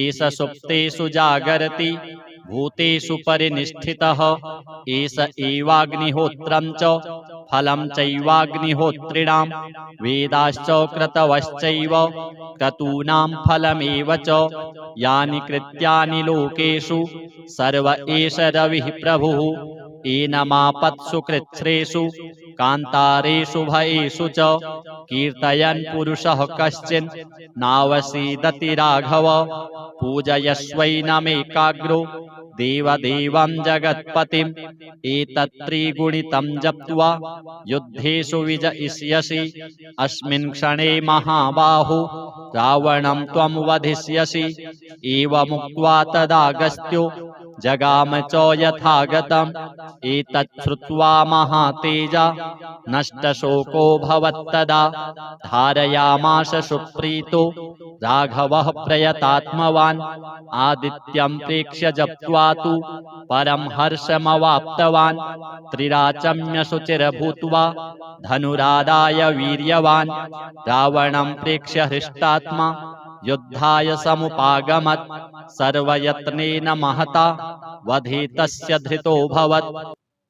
एष सुप्तेषु जागरति भूतेषु परिनिष्ठितः एष एवाग्निहोत्रं च फलं चैवाग्निहोत्रिणां वेदाश्च क्रतवश्चैव क्रतूनां फलमेव च यानि कृत्यानि लोकेषु सर्व एष रविः प्रभुः एनमापत्सु कृच्छ्रेषु कान्तारेषु भयेषु च कीर्तयन् पुरुषः कश्चिन् नावसीदति राघव पूजयस्वैनमेकाग्रो देवदेवं जगत्पतिम् एतत्त्रिगुणितं जप्त्वा युद्धेषु विजयिष्यसि अस्मिन् क्षणे महाबाहो रावणं त्वं वधिष्यसि एवमुक्त्वा तदागस्त्यो जगाम च यथागतम् एतत् श्रुत्वा महातेजा नष्टशोको भवत्तदा धारयामास सुप्रीतो राघवः प्रयतात्मवान् आदित्यं प्रेक्ष्य जप्त्वा तु परं हर्षमवाप्तवान् त्रिराचम्य शुचिर्भूत्वा धनुरादाय वीर्यवान् रावणं प्रेक्ष्य हृष्टात्मा युद्धाय समुपागमत् सर्वयत्नेन महता वधे तस्य धृतोऽभवत्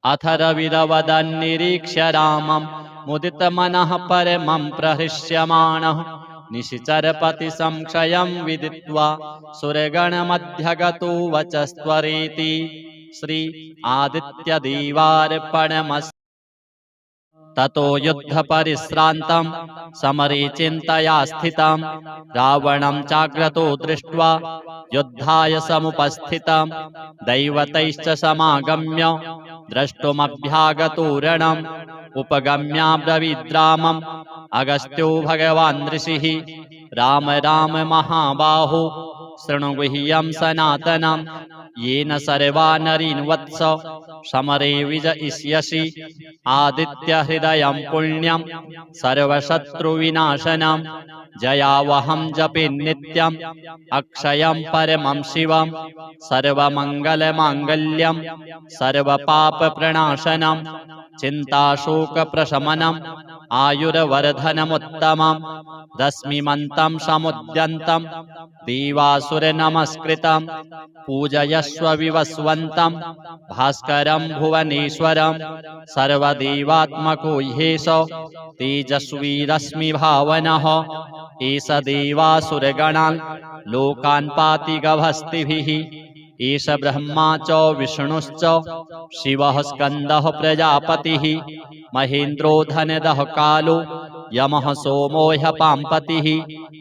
अथ रविरवदन्निरीक्ष्य रामं मुदितमनः परमं प्रहृष्यमाणः निशिचरपति संशयं विदित्वा सुरगणमध्यगतो वचस्त्वरेति श्री आदित्यदेवार्पणमस्तु ततो युद्धपरिश्रान्तं समरे चिन्तया स्थितं रावणं चाग्रतो दृष्ट्वा युद्धाय समुपस्थितं दैवतैश्च समागम्य द्रष्टुमभ्यागतो रणम् उपगम्याब्रवीद्रामम् अगस्त्यो भगवान् ऋषिः राम राम महाबाहो शृणु गुह्यं सनातनं येन सर्वा नरीन् वत्स समरे विजयिष्यसि आदित्यहृदयं पुण्यं सर्वशत्रुविनाशनं जयावहं जपे नित्यम् अक्षयं परमं शिवं सर्वमङ्गलमाङ्गल्यं सर्वपापप्रणाशनं चिन्ताशोकप्रशमनम् आयुर्वर्धनमुत्तमं रश्मिमन्तं समुद्यन्तं देवासुरनमस्कृतं पूजयस्व विवस्वन्तं भास्करं भुवनेश्वरं सर्वदेवात्मको ह्येष तेजस्वी रश्मिभावनः एष देवासुरगणान् लोकान् पाति गभस्तिभिः एष ब्रह्मा च विष्णुश्च शिवः स्कन्दः प्रजापतिः महेन्द्रो धनदः कालो यमः सोमो ह्यपाम्पतिः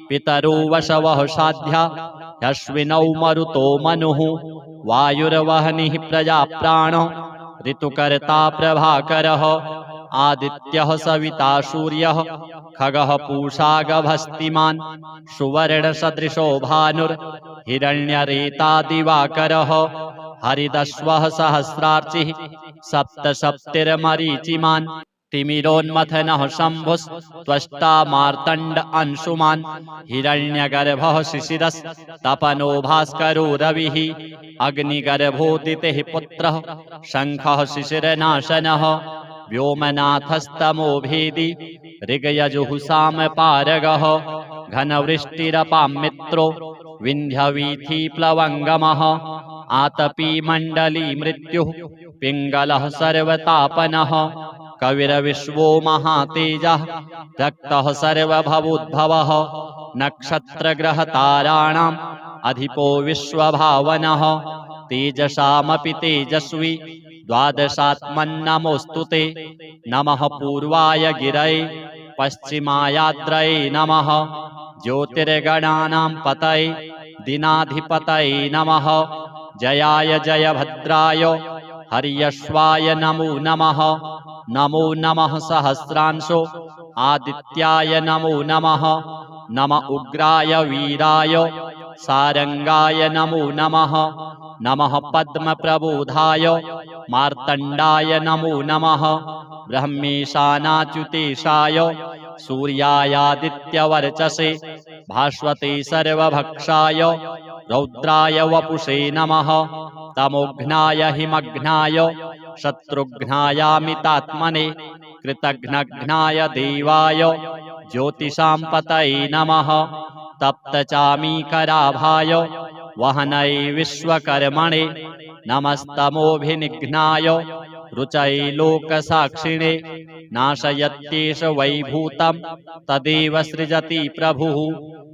पितरो वशवः साध्या ह्यश्विनौ मरुतो मनुः वायुर्वह्निः प्रजाप्राणो ऋतुकर्ता प्रभाकरः आदित्यः सविता सूर्यः खगः पूषा गभस्तिमान् सुवर्णसदृशो भानुर्हिरण्यरेता दिवाकरः हरिदश्वः सहस्रार्चिः सप्तसप्तिर्मरीचिमान् तिमिरोन्मथनः शम्भुस्त्वष्टा मार्तण्ड अंशुमान् हिरण्यगर्भः शिशिरस्तपनो भास्करो रविः अग्निगर्भोदितेः पुत्रः शङ्खः शिशिरनाशनः व्योमनाथस्तमो भेदी ऋगयजुहुसामपारगः घनवृष्टिरपां मित्रो विन्ध्यवीथीप्लवङ्गमः आतपी मण्डली मृत्युः पिङ्गलः सर्वतापनः कविर्विश्वो महातेजः रक्तः सर्वभवोद्भवः नक्षत्रग्रहताराणाम् अधिपो विश्वभावनः तेजसामपि तेजस्वी द्वादशात्मन्नमोऽस्तु ते नमः पूर्वाय गिरये पश्चिमायाद्रये नमः ज्योतिर्गणानां पतये दीनाधिपतये नमः। जयाय जयभद्राय हर्यश्वाय नमो नमः। नमो नमः सहस्रांशो आदित्याय नमो नमः। नम उग्राय वीराय सारंगाय नमो नमः। नमः पद्मप्रबोधाय मार्तण्डाय नमो नमः। ब्रह्मेशानाच्युतेशाय सूर्यायादित्यवर्चसे भास्वते सर्वभक्षाय रौद्राय वपुषे नमः। तमोघ्नाय हिमघ्नाय शत्रुघ्नायामितात्मने कृतघ्नघ्नाय देवाय ज्योतिषां पतये नमः। तप्तचामीकराभाय वहनये विश्वकर्मणे नमस्तमोभिनिघ्नाय रुचये लोकसाक्षिणे नाशयत्येष वैभूतं तदेव सृजति प्रभुः।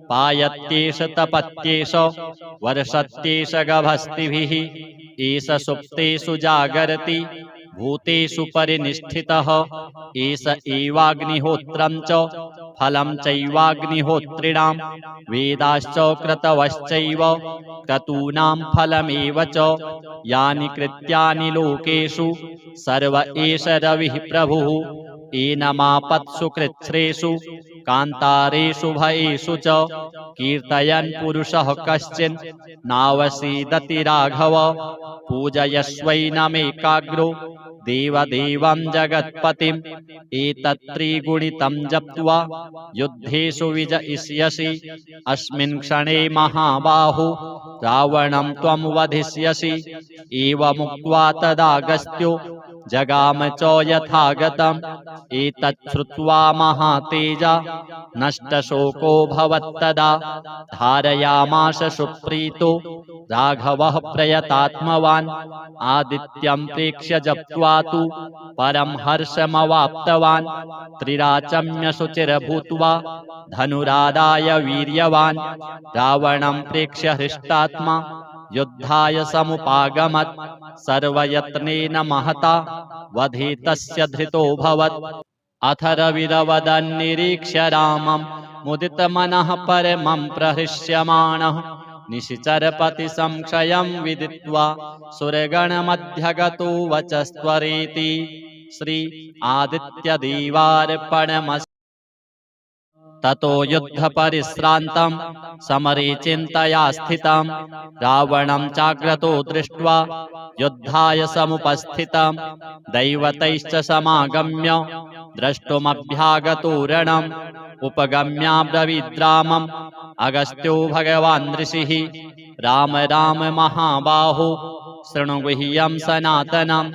पायत्येष तपत्येष वर्षत्येष गभस्तिभिः एष सुप्तेषु जागरति भूतेषु परिनिष्ठितः एष एवाग्निहोत्रं च फलं चैवाग्निहोत्रिणां वेदाश्च क्रतवश्चैव क्रतूनां फलमेव च यानि कृत्यानि लोकेषु सर्व एष रविः प्रभुः। एनमापत्सु कृच्छ्रेषु कान्तारेषु भयेषु च कीर्तयन् पुरुषः कश्चिन् नावसीदति राघव। पूजयस्वैनमेकाग्रो देवदेवं जगत्पतिम् एतत्त्रिगुणितं जप्त्वा युद्धेषु विजयिष्यसि। अस्मिन् क्षणे महाबाहो रावणं त्वं वधिष्यसि। एवमुक्त्वा तदागस्त्यो जगाम च यथागतम् एतत् श्रुत्वा महातेजा नष्टशोको भवत्तदा। धारयामास सुप्रीतो राघवः प्रयतात्मवान् आदित्यं प्रेक्ष्य जप्त्वा तु परं हर्षमवाप्तवान्। त्रिराचम्य शुचिर्भूत्वा धनुरादाय वीर्यवान् रावणं प्रेक्ष्य हृष्टात्मा युद्धाय समुपागमत्। सर्वयत्नेन महता वधे तस्य धृतोऽभवत्। अथ रविरवदन्निरीक्ष्य रामं मुदितमनः परमं प्रहृष्यमाणः निशिचरपति संशयं विदित्वा सुरगणमध्यगतो वचस्त्वरेति। श्री आदित्यदेवार्पणमस्तु। ततो युद्धपरिश्रान्तं समरे चिन्तया स्थितं रावणं चाग्रतो दृष्ट्वा युद्धाय समुपस्थितं दैवतैश्च समागम्य द्रष्टुमभ्यागतो रणम्। उपगम्याब्रवीद्रामम् अगस्त्यो भगवान् ऋषिः राम राम महाबाहो शृणु गुह्यं सनातनम्।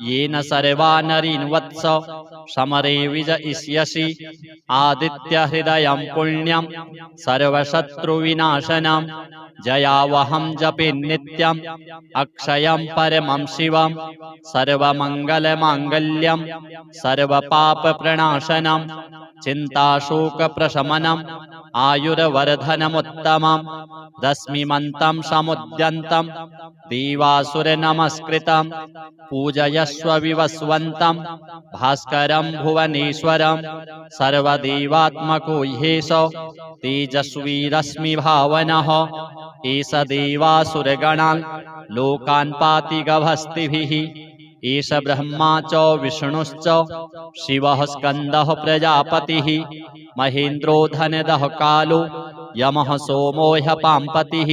येन सर्वा नरीन् वत्स समरे विजयिष्यसि। आदित्यहृदयं पुण्यं सर्वशत्रुविनाशनं जयावहं जपे नित्यम् अक्षयं परमं शिवं। सर्वमङ्गलमाङ्गल्यं सर्वपापप्रणाशनं चिन्ताशोकप्रशमनम् आयुर्वर्धनमुत्तमम्। रश्मिमन्तं समुद्यन्तं देवासुरनमस्कृतं पूजयस्व विवस्वन्तं भास्करं भुवनेश्वरं। सर्वदेवात्मको ह्येष तेजस्वी रश्मिभावनः एष देवासुरगणान् लोकान् पाति गभस्तिभिः। एष ब्रह्मा च विष्णुश्च शिवः स्कन्दः प्रजापतिः महेन्द्रो धनदः कालो यमः सोमो ह्यपाम्पतिः।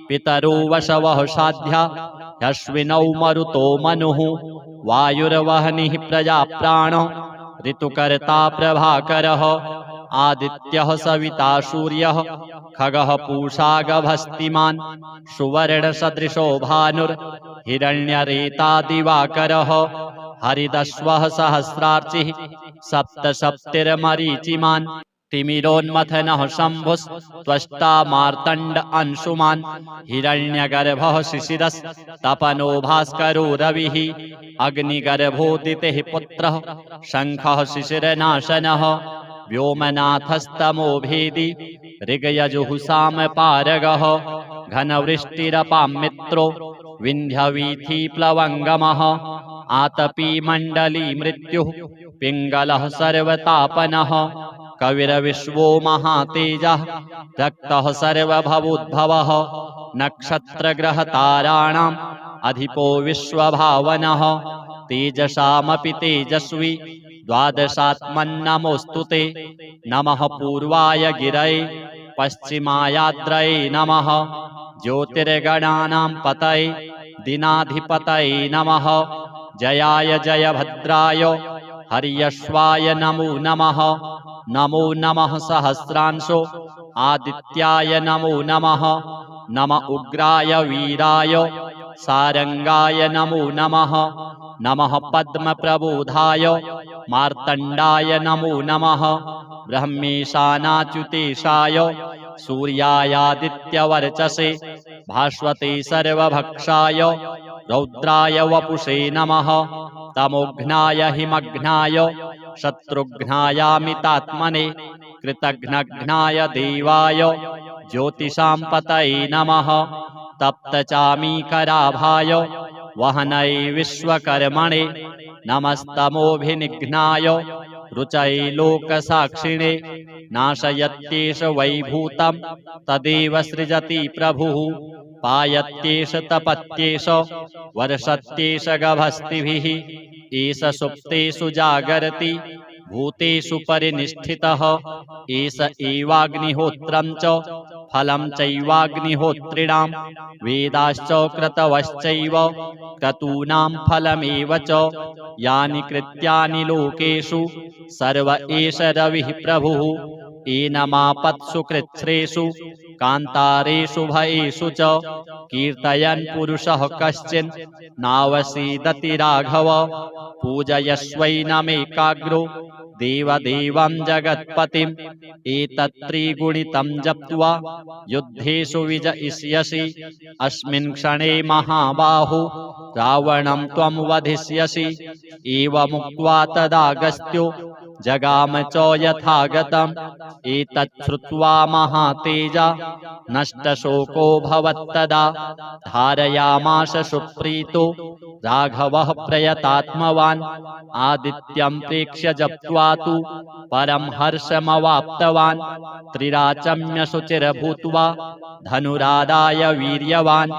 पितरो वशवः साध्या ह्यश्विनौ मरुतो मनुः वायुर्वह्निः प्रजाप्राणो ऋतुकर्ता प्रभाकरः। आदित्यः सविता सूर्यः खगः पूषा गभस्तिमान् सुवर्णसदृशो भानुर्हिरण्यरेता दिवाकरः। हरिदश्वः सहस्रार्चिः सप्तसप्तिर्मरीचिमान् तिमिरोन्मथनः शम्भुस्त्वष्टा मार्तण्ड अंशुमान्। हिरण्यगर्भः शिशिरस्तपनो भास्करो रविः अग्निगर्भोदितेः पुत्रः शङ्खः शिशिरनाशनः। व्योमनाथस्तमो भेदी ऋगयजुहुसामपारगः घनवृष्टिरपां मित्रो विन्ध्यवीथीप्लवङ्गमः। आतपी मण्डली मृत्युः पिङ्गलः सर्वतापनः कविर्विश्वो महातेजः रक्तः सर्वभवोद्भवः नक्षत्रग्रहताराणाम् अधिपो विश्वभावनः तेजसामपि तेजस्वी द्वादशात्मन्नमोऽस्तु ते नमः पूर्वाय गिरये पश्चिमायाद्रये नमः ज्योतिर्गणानां पतये दीनाधिपतये नमः जयाय जयभद्राय हर्यश्वाय नमो नमः नमो नमः सहस्रांशो आदित्याय नमो नमः नम उग्राय वीराय सारंगाय नमो नमः नमः पद्मप्रबोधाय मार्तण्डाय नमो नमः ब्रह्मेशानाच्युतेशाय सूर्यायादित्यवर्चसे भास्वते सर्वभक्षाय रौद्राय वपुषे नमः तमोघ्नाय हिमघ्नाय शत्रुघ्नायामितात्मने कृतघ्नघ्नाय देवाय ज्योतिषां पतये नमः तप्तचामीकराभाय वहनये विश्वकर्मणे नमस्तमोभिनिघ्नाय रुचये लोकसाक्षिणे नाशयत्येष वैभूतं तदेव सृजति प्रभुः पायत्येष तपत्येष वर्षत्येष गभस्तिभिः एष सुप्तेषु जागरति भूतेषु परिनिष्ठितः एष एवाग्निहोत्रं च फलं चैवाग्निहोत्रिणां वेदाश्च क्रतवश्चैव क्रतूनां फलमेव च यानि कृत्यानि लोकेषु सर्व एष रविः प्रभुः एनमापत्सु कृच्छ्रेषु कान्तारेषु भयेषु च कीर्तयन् पुरुषः कश्चिन् नावसीदति राघव पूजयस्वैनमेकाग्रो देवदेवं जगत्पतिम् एतत्त्रिगुणितं जप्त्वा युद्धेषु विजयिष्यसि अस्मिन् क्षणे महाबाहो रावणं त्वं वधिष्यसि एवमुक्त्वा तदागस्त्यो जगाम च यथागतम् एतच्छ्रुत्वा महातेजा नष्टशोको भवत्तदा धारयामास सुप्रीतो राघवः प्रयतात्मवान् आदित्यं प्रेक्ष्य जप्त्वा तु परं हर्षमवाप्तवान् त्रिराचम्य शुचिर्भूत्वा धनुरादाय वीर्यवान्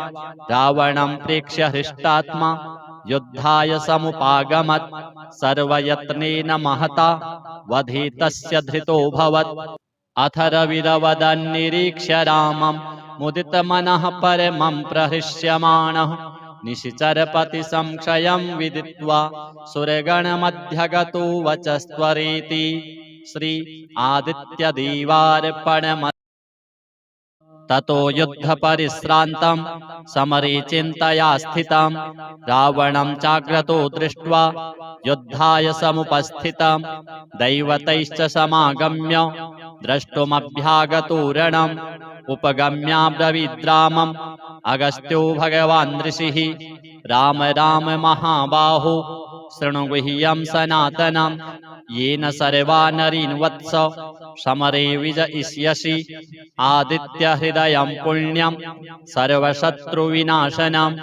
रावणं प्रेक्ष्य हृष्टात्मा युद्धाय समुपागमत् सर्वयत्नेन महता वधे तस्य धृतोऽभवत् अथ रविरवदन्निरीक्ष्य रामं मुदितमनः परमं प्रहृष्यमाणः निशिचरपति संशयं विदित्वा सुरगणमध्यगतो वचस्त्वरेति श्री आदित्यदेवार्पणम् ततो युद्धपरिश्रान्तं समरे चिन्तया स्थितं रावणं चाग्रतो दृष्ट्वा युद्धाय समुपस्थितं दैवतैश्च समागम्य द्रष्टुमभ्यागतो रणम् उपगम्याब्रवीद्रामम् अगस्त्यो भगवान् ऋषिः राम राम महाबाहो शृणु गुह्यं सनातनं येन सर्वा नरीन् वत्स समरे विजयिष्यसि आदित्यहृदयं पुण्यं सर्वशत्रुविनाशनं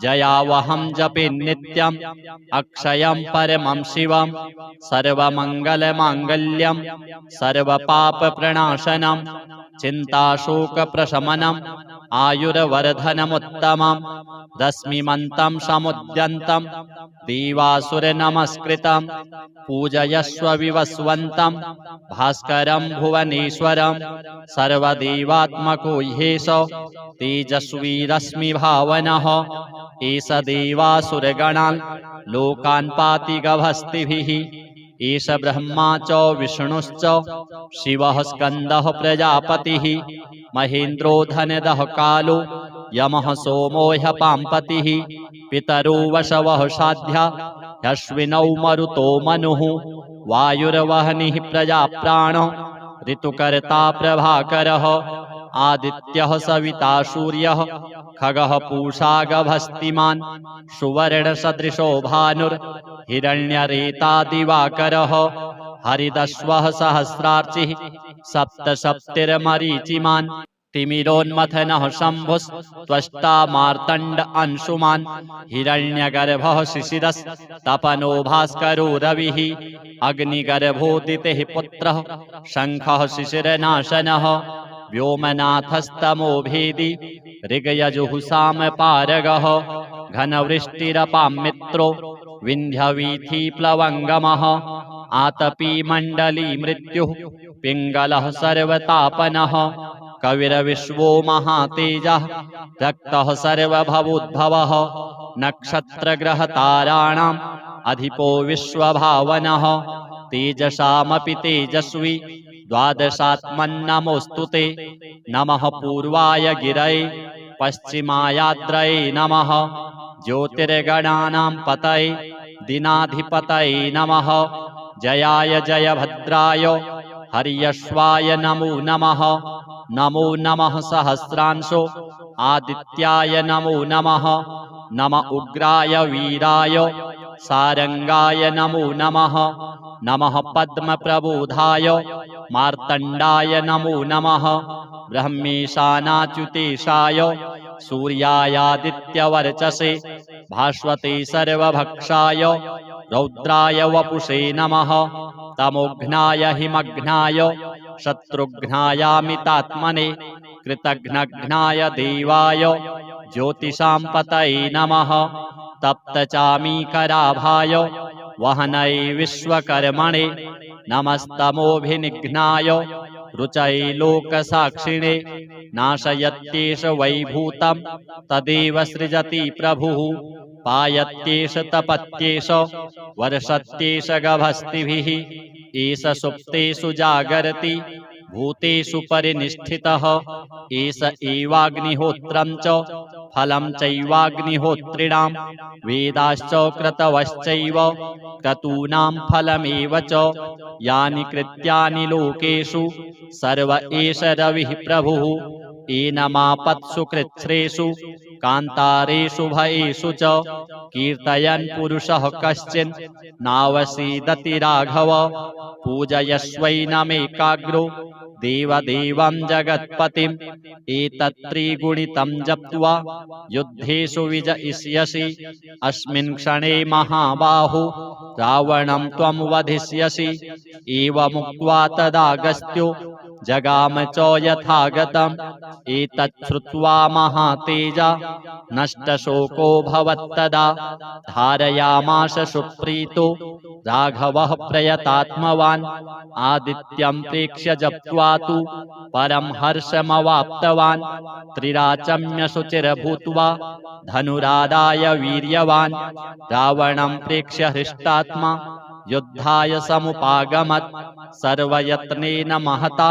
जयावहं जपे नित्यम् अक्षयं परमं शिवं सर्वमङ्गलमाङ्गल्यं सर्वपापप्रणाशनं चिन्ताशोकप्रशमनम् आयुर्वर्धनमुत्तमम् रश्मिमन्तं समुद्यन्तं देवासुरनमस्कृतं पूजयस्व विवस्वन्तं भास्करं भुवनेश्वरं सर्वदेवात्मको ह्येष तेजस्वी रश्मिभावनः एष देवासुरगणान् लोकान् पाति गभस्तिभिः एष ब्रह्मा च विष्णुश्च शिवः स्कन्दः प्रजापतिः महेन्द्रो धनदः कालो यमः सोमो ह्यपाम्पतिः पितरो वशवः साध्या ह्यश्विनौ मरुतो मनुः वायुर्वह्निः प्रजाप्राणो ऋतुकर्ता प्रभाकरः आदित्यः सविता सूर्यः खगः पूषा गभस्तिमान् सुवर्णसदृशो भानुर्हिरण्यरेता दिवाकरः हरिदश्वः सहस्रार्चिः सप्तसप्तिर्मरीचिमान् तिमिरोन्मथनः शम्भुस्त्वष्टा मार्तण्ड अंशुमान् हिरण्यगर्भः शिशिरस्तपनो भास्करो रविः अग्निगर्भोदितेः पुत्रः शङ्खः शिशिरनाशनः व्योमनाथस्तमो भेदी ऋगयजुहुसामपारगः घनवृष्टिरपां मित्रो विन्ध्यवीथीप्लवङ्गमः आतपी मण्डली मृत्युः पिङ्गलः सर्वतापनः कविरविश्वो महातेजः रक्तः सर्वभवोद्भवः नक्षत्रग्रहताराणाम् अधिपो विश्वभावनः तेजसामपि तेजस्वी द्वादशात्मन्नमोऽस्तु ते नमः पूर्वाय गिरये पश्चिमायाद्रये नमः ज्योतिर्गणानां पतये दिनाधिपतये नमः जयाय जयभद्राय हर्यश्वाय नमो नमः नमो नमः सहस्रांशो आदित्याय नमो नमः नम उग्राय वीराय सारंगाय नमो नमः नमः पद्मप्रबोधाय मार्तण्डाय नमो नमः ब्रह्मेशानाच्युतेशाय सूर्यायादित्यवर्चसे भास्वते सर्वभक्षाय रौद्राय वपुषे नमः तमोघ्नाय हिमघ्नाय शत्रुघ्नायामितात्मने कृतघ्नघ्नाय देवाय ज्योतिषां पतये नमः तप्तचामीकराभाय वहनये विश्वकर्मणे नमस्तमोभिनिघ्नाय रुचये लोकसाक्षिणे नाशयत्येष वैभूतं तदेव सृजति प्रभुः पायत्येष तपत्येष वर्षत्येष गभस्तिभिः एष सुप्तेषु जागरति भूतेषु परिनिष्ठितः एष एवाग्निहोत्रं च फलं चैवाग्निहोत्रिणां वेदाश्च क्रतवश्चैव क्रतूनां फलमेव च यानि कृत्यानि लोकेषु सर्व एष रविः प्रभुः एनमापत्सु कृच्छ्रेषु कान्तारेषु भयेषु च कीर्तयन् पुरुषः कश्चिन् नावसीदति राघव पूजयस्वैनमेकाग्रो देवदेवं जगत्पतिम् एतत्त्रिगुणितं जप्त्वा युद्धेषु विजयिष्यसि अस्मिन् क्षणे महाबाहो रावणं त्वं वधिष्यसि एवमुक्त्वा तदागस्त्यो जगाम च यथागतम् एतत् श्रुत्वा महातेजा नष्टशोको भवत्तदा धारयामास सुप्रीतो राघवः प्रयतात्मवान् आदित्यं प्रेक्ष्य जप्त्वा तु परं हर्षमवाप्तवान् त्रिराचम्य शुचिर्भूत्वा धनुरादाय वीर्यवान् रावणं प्रेक्ष्य हृष्टात्मा युद्धाय समुपागमत् सर्वयत्नेन महता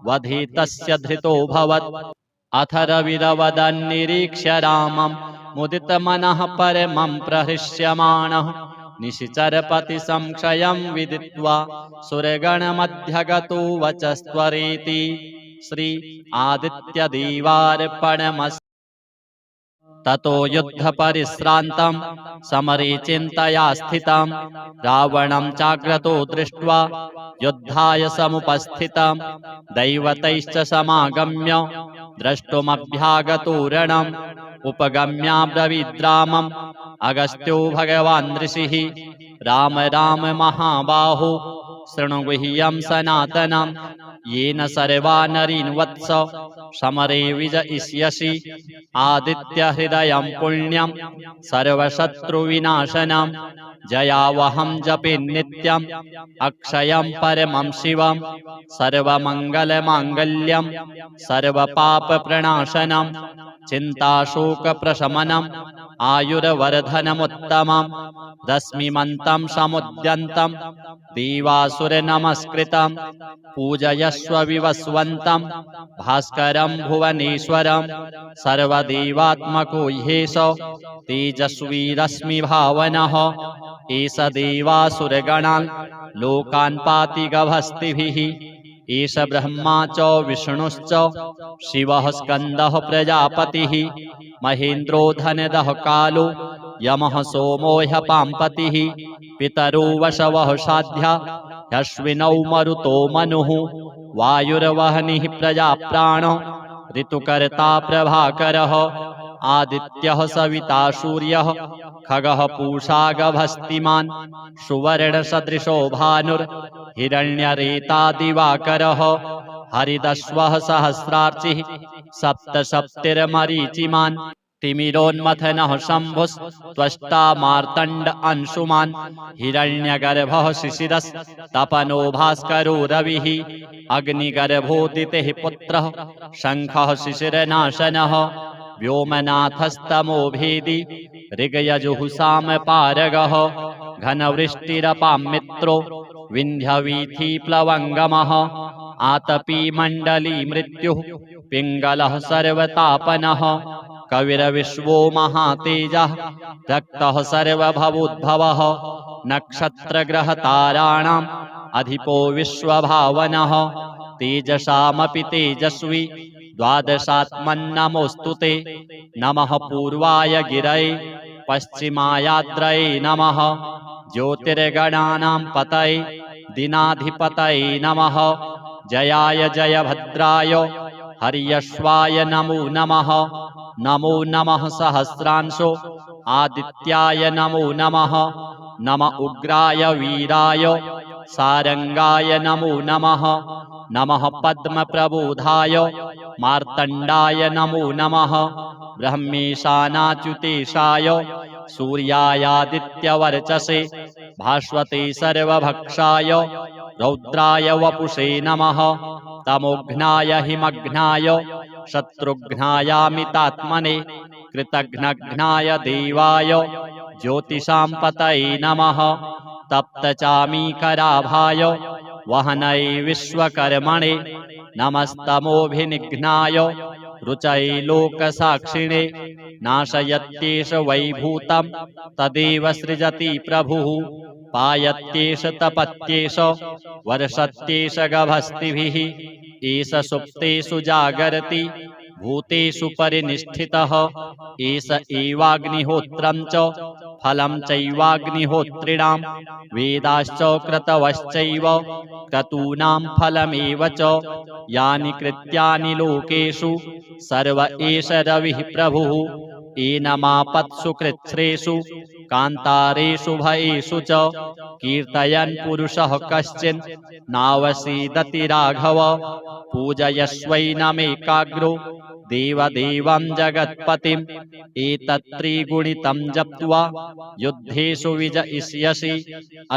वधितस्य धृतोऽभवत् अथ रविरवदन्निरीक्ष्य रामं मुदितमनः परमं प्रहृष्यमाणः निशिचरपति संक्षयं विदित्वा सुरगणमध्यगतो वचस्त्वरेति श्री आदित्यदेवार्पणमस्तु ततो युद्धपरिश्रान्तं समरे चिन्तया स्थितं रावणं चाग्रतो दृष्ट्वा युद्धाय समुपस्थितं दैवतैश्च समागम्य द्रष्टुमभ्यागतो रणम् उपगम्याब्रवीद्रामम् अगस्त्यो भगवान् ऋषिः राम राम महाबाहो शृणु गुह्यं सनातनं येन सर्वा नरीन् वत्स समरे विजयिष्यसि आदित्यहृदयं पुण्यं सर्वशत्रुविनाशनं जयावहं जपे नित्यम् अक्षयं परमं शिवं सर्वमङ्गलमाङ्गल्यं सर्वपापप्रणाशनं चिन्ताशोकप्रशमनम् आयुर्वर्धनमुत्तमम् रश्मिमन्तं समुद्यन्तं देवासुरनमस्कृतं पूजयस्व विवस्वन्तं भास्करं भुवनेश्वरं सर्वदेवात्मको ह्येष तेजस्वी रश्मिभावनः एष देवासुरगणान् लोकान् पाति गभस्तिभिः एष ब्रह्मा च विष्णुश्च शिवः स्कन्दः प्रजापतिः महेन्द्रो धनदः कालो यमः सोमो ह्यपाम्पतिः पितरो वशवः साध्या ह्यश्विनौ मरुतो मनुः वायुर्वह्निः प्रजाप्राणो ऋतुकर्ता प्रभाकरः आदित्यः सविता सूर्यः खगः पूषा गभस्तिमान् सुवर्णसदृशो भानुर्हिरण्यरेता दिवाकरः हरिदश्वः सहस्रार्चिः सप्तसप्तिर्मरीचिमान् तिमिरोन्मथनः शम्भुस्त्वष्टा मार्तण्ड अंशुमान् हिरण्यगर्भः शिशिरस्तपनो भास्करो रविः अग्निगर्भोदितेः पुत्रः शङ्खः शिशिरनाशनः व्योमनाथस्तमो भेदी ऋगयजुहुसामपारगः घनवृष्टिरपां मित्रो विन्ध्यवीथीप्लवङ्गमः आतपी मण्डली मृत्युः पिङ्गलः सर्वतापनः कविर्विश्वो महातेजः रक्तः सर्वभवोद्भवः नक्षत्रग्रहताराणाम् अधिपो विश्वभावनः तेजसामपि तेजस्वी द्वादशात्मन्नमोऽस्तु ते नमः पूर्वाय गिरये पश्चिमायाद्रये नमः ज्योतिर्गणानां पतये दिनाधिपतये नमः जयाय जयभद्राय हर्यश्वाय नमो नमः नमो नमः सहस्रांशो आदित्याय नमो नमः नम उग्राय वीराय सारंगाय नमो नमः नमः पद्मप्रबोधाय मार्तण्डाय नमो नमः ब्रह्मेशानाच्युतेशाय सूर्यायादित्यवर्चसे भास्वते सर्वभक्षाय रौद्राय वपुषे नमः तमोघ्नाय हिमघ्नाय शत्रुघ्नायामितात्मने कृतघ्नघ्नाय देवाय ज्योतिषां पतये नमः तप्तचामीकराभाय वहनये विश्वकर्मणे नमस्तमोभिनिघ्नाय रुचये लोकसाक्षिणे नाशयत्येष वैभूतं तदेव सृजति प्रभुः पायत्येष तपत्येष वर्षत्येष गभस्तिभिः एष सुप्तेषु जागरति भूतेषु परिनिष्ठितः एष एवाग्निहोत्रं च फलं चैवाग्निहोत्रिणां वेदाश्च क्रतवश्चैव क्रतूनां फलमेव च यानि कृत्यानि लोकेषु सर्व एष रविः प्रभुः एनमापत्सु कृच्छ्रेषु कान्तारेषु भयेषु च कीर्तयन् पुरुषः कश्चिन् नावसीदति राघव पूजयस्वैनमेकाग्रो देवदेवं जगत्पतिम् एतत्त्रिगुणितं जप्त्वा युद्धेषु विजयिष्यसि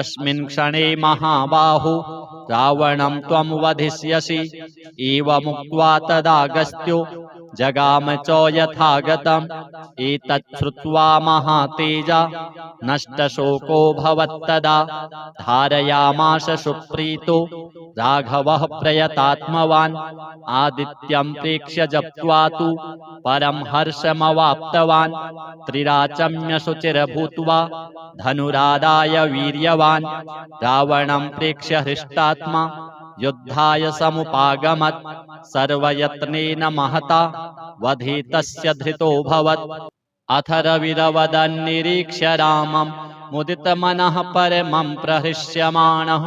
अस्मिन् क्षणे महाबाहो रावणं त्वं वधिष्यसि एवमुक्त्वा तदागस्त्यो जगाम च यथागतम् एतत् श्रुत्वा महातेजा नष्टशोको भवत्तदा धारयामास सुप्रीतो राघवः प्रयतात्मवान् आदित्यं प्रेक्ष्य जप्त्वा तु परं हर्षमवाप्तवान् त्रिराचम्य शुचिर्भूत्वा धनुरादाय वीर्यवान् रावणं प्रेक्ष्य हृष्टात्मा युद्धाय समुपागमत् सर्वयत्नेन महता वधे तस्य धृतोऽभवत् अथ रविरवदन्निरीक्ष्य रामं मुदितमनः परमं प्रहृष्यमाणः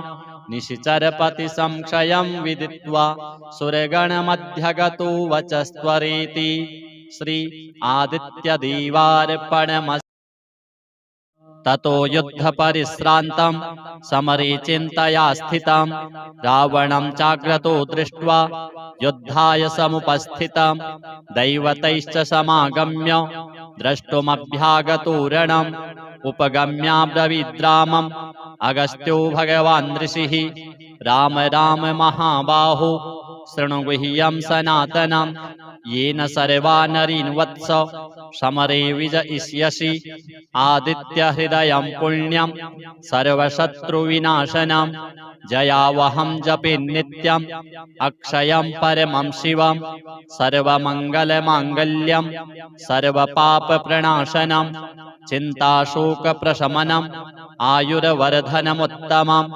निशिचरपति संशयं विदित्वा सुरगणमध्यगतो वचस्त्वरेति श्री आदित्यदेवार्पणमस्तु। ततो युद्धपरिश्रान्तं समरे चिन्तया स्थितं रावणं चाग्रतो दृष्ट्वा युद्धाय समुपस्थितं दैवतैश्च समागम्य द्रष्टुमभ्यागतो रणम् उपगम्याब्रवीद्रामम् अगस्त्यो भगवान् ऋषिः राम राम महाबाहो शृणु गुह्यं सनातनं येन सर्वा नरीन् वत्स समरे विजयिष्यसि आदित्यहृदयं पुण्यं सर्वशत्रुविनाशनं जयावहं जपे नित्यम् अक्षयं परमं शिवं सर्वमङ्गलमाङ्गल्यं सर्वपापप्रणाशनं चिन्ताशोकप्रशमनम् आयुर्वर्धनमुत्तमं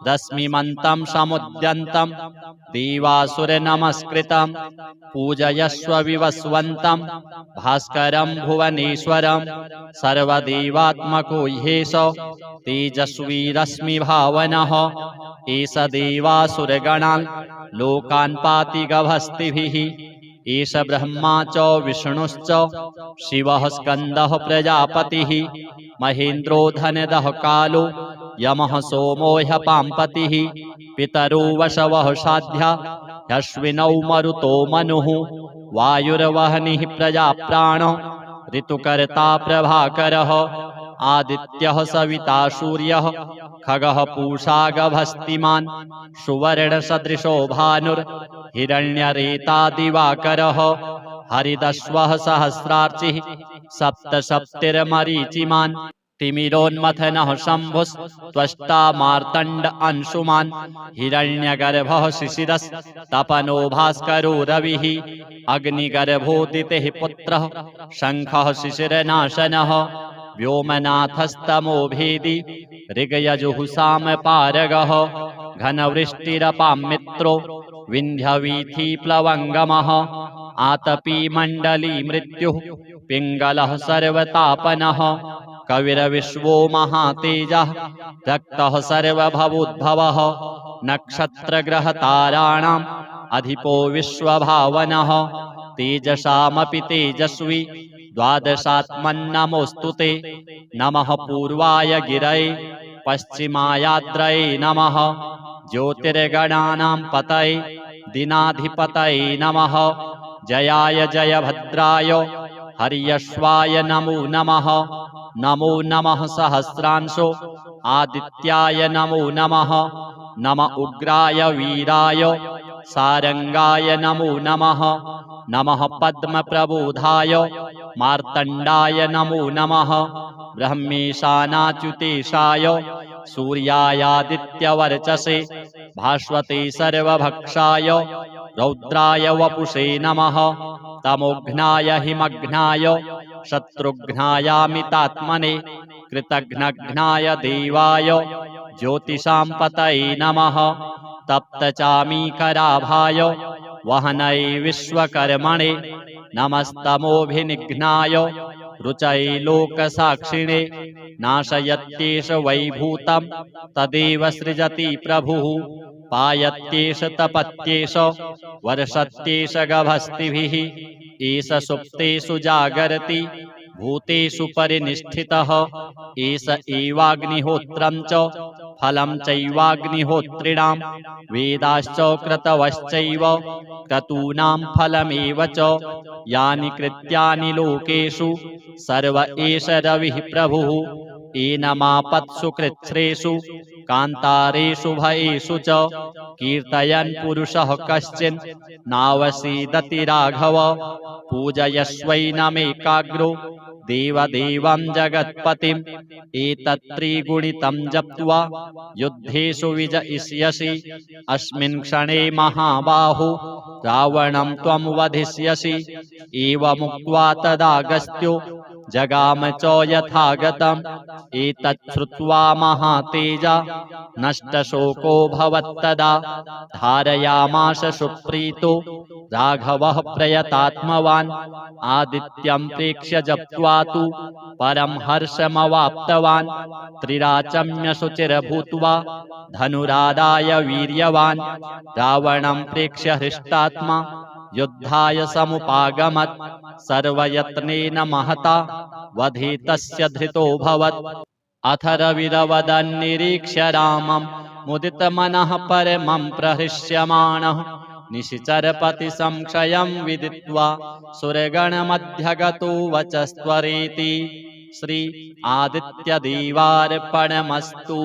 रश्मिमन्तं समुद्यन्तं देवासुरनमस्कृतं पूजयस्व विवस्वन्तं भास्करं भुवनेश्वरं सर्वदेवात्मको ह्येष तेजस्वी रश्मिभावनः एष देवासुरगणान् लोकान् पाति गभस्तिभिः एष ब्रह्मा च विष्णुश्च शिवः स्कन्दः प्रजापतिः महेन्द्रो धनदः कालो यमः सोमो ह्यपाम्पतिः पितरो वशवः साध्या ह्यश्विनौ मरुतो मनुः वायुर्वह्निः प्रजाप्राण ऋतुकर्ता प्रभाकरः आदित्यः सविता सूर्यः खगः पूषा गभस्तिमान् सुवर्णसदृशो भानुर्हिरण्यरेता दिवाकरः हरिदश्वः सहस्रार्चिः सप्तसप्तिर्मरीचिमान् तिमिरोन्मथनः शम्भुस्त्वष्टा मार्तण्ड अंशुमान् हिरण्यगर्भः शिशिरस्तपनो भास्करो रविः अग्निगर्भोदितेः पुत्रः शङ्खः शिशिरनाशनः व्योमनाथस्तमो भेदी ऋगयजुःसामपारगः घनवृष्टिरपामित्रो विन्ध्यवीथीप्लवङ्गमः आतपी मण्डली मृत्युः पिङ्गलः सर्वतापनः कविर्विश्वो महातेजः रक्तः सर्वभवोद्भवः नक्षत्रग्रहताराणाम् अधिपो विश्वभावनः तेजसामपि तेजस्वी द्वादशात्मन्नमोऽस्तु ते नमः पूर्वाय गिरये पश्चिमायाद्रये नमः ज्योतिर्गणानां पतये दिनाधिपतये नमः जयाय जयभद्राय हर्यश्वाय नमो नमः नमो नमः सहस्रांशो आदित्याय नमो नमः नम उग्राय वीराय सारंगाय नमो नमः नमः पद्मप्रबोधाय मार्तण्डाय नमो नमः ब्रह्मेशानाच्युतेशाय सूर्यायादित्यवर्चसे भास्वते सर्वभक्षाय रौद्राय वपुषे नमः तमोघ्नाय हिमघ्नाय शत्रुघ्नायामितात्मने कृतघ्नघ्नाय देवाय ज्योतिषां पतये नमः तप्तचामीकराभाय वहनये विश्वकर्मणे नमस्तमोभिनिघ्नाय रुचये लोकसाक्षिणे नाशयत्येष वैभूतं तदेव सृजति प्रभुः पायत्येष तपत्येष वर्षत्येष गभस्तिभिः एष सुप्तेषु जागरति भूतेषु परिनिष्ठितः एष एवाग्निहोत्रं च फलं चैवाग्निहोत्रिणां वेदाश्च क्रतवश्चैव क्रतूनां फलमेव च यानि कृत्यानि लोकेषु सर्व एष रविः प्रभुः एनमापत्सु कृच्छ्रेषु कान्तारेषु भयेषु च कीर्तयन् पुरुषः कश्चिन् नावसीदति राघव पूजयस्वैनमेकाग्रो देवदेवं जगत्पतिम् एतत्त्रिगुणितं जप्त्वा युद्धेषु विजयिष्यसि अस्मिन् क्षणे महाबाहो रावणं त्वं वधिष्यसि एवमुक्त्वा तदागस्त्यो जगाम च यथागतम् एतच्छ्रुत्वा महातेजा नष्टशोको भवत्तदा धारयामास सुप्रीतो राघवः प्रयतात्मवान् आदित्यं प्रेक्ष्य जप्त्वा तु परं हर्षमवाप्तवान् त्रिराचम्य शुचिर्भूत्वा धनुरादाय वीर्यवान् रावणं प्रेक्ष्य हृष्टात्मा युद्धाय समुपागमत् सर्वयत्नेन महता वधे तस्य धृतोऽभवत् अथ रविरवदन्निरीक्ष्य रामं मुदितमनः परमं प्रहृष्यमाणः निशिचरपति संशयं विदित्वा सुरगणमध्यगतो वचस्त्वरेति श्री आदित्यदेवार्पणमस्तु।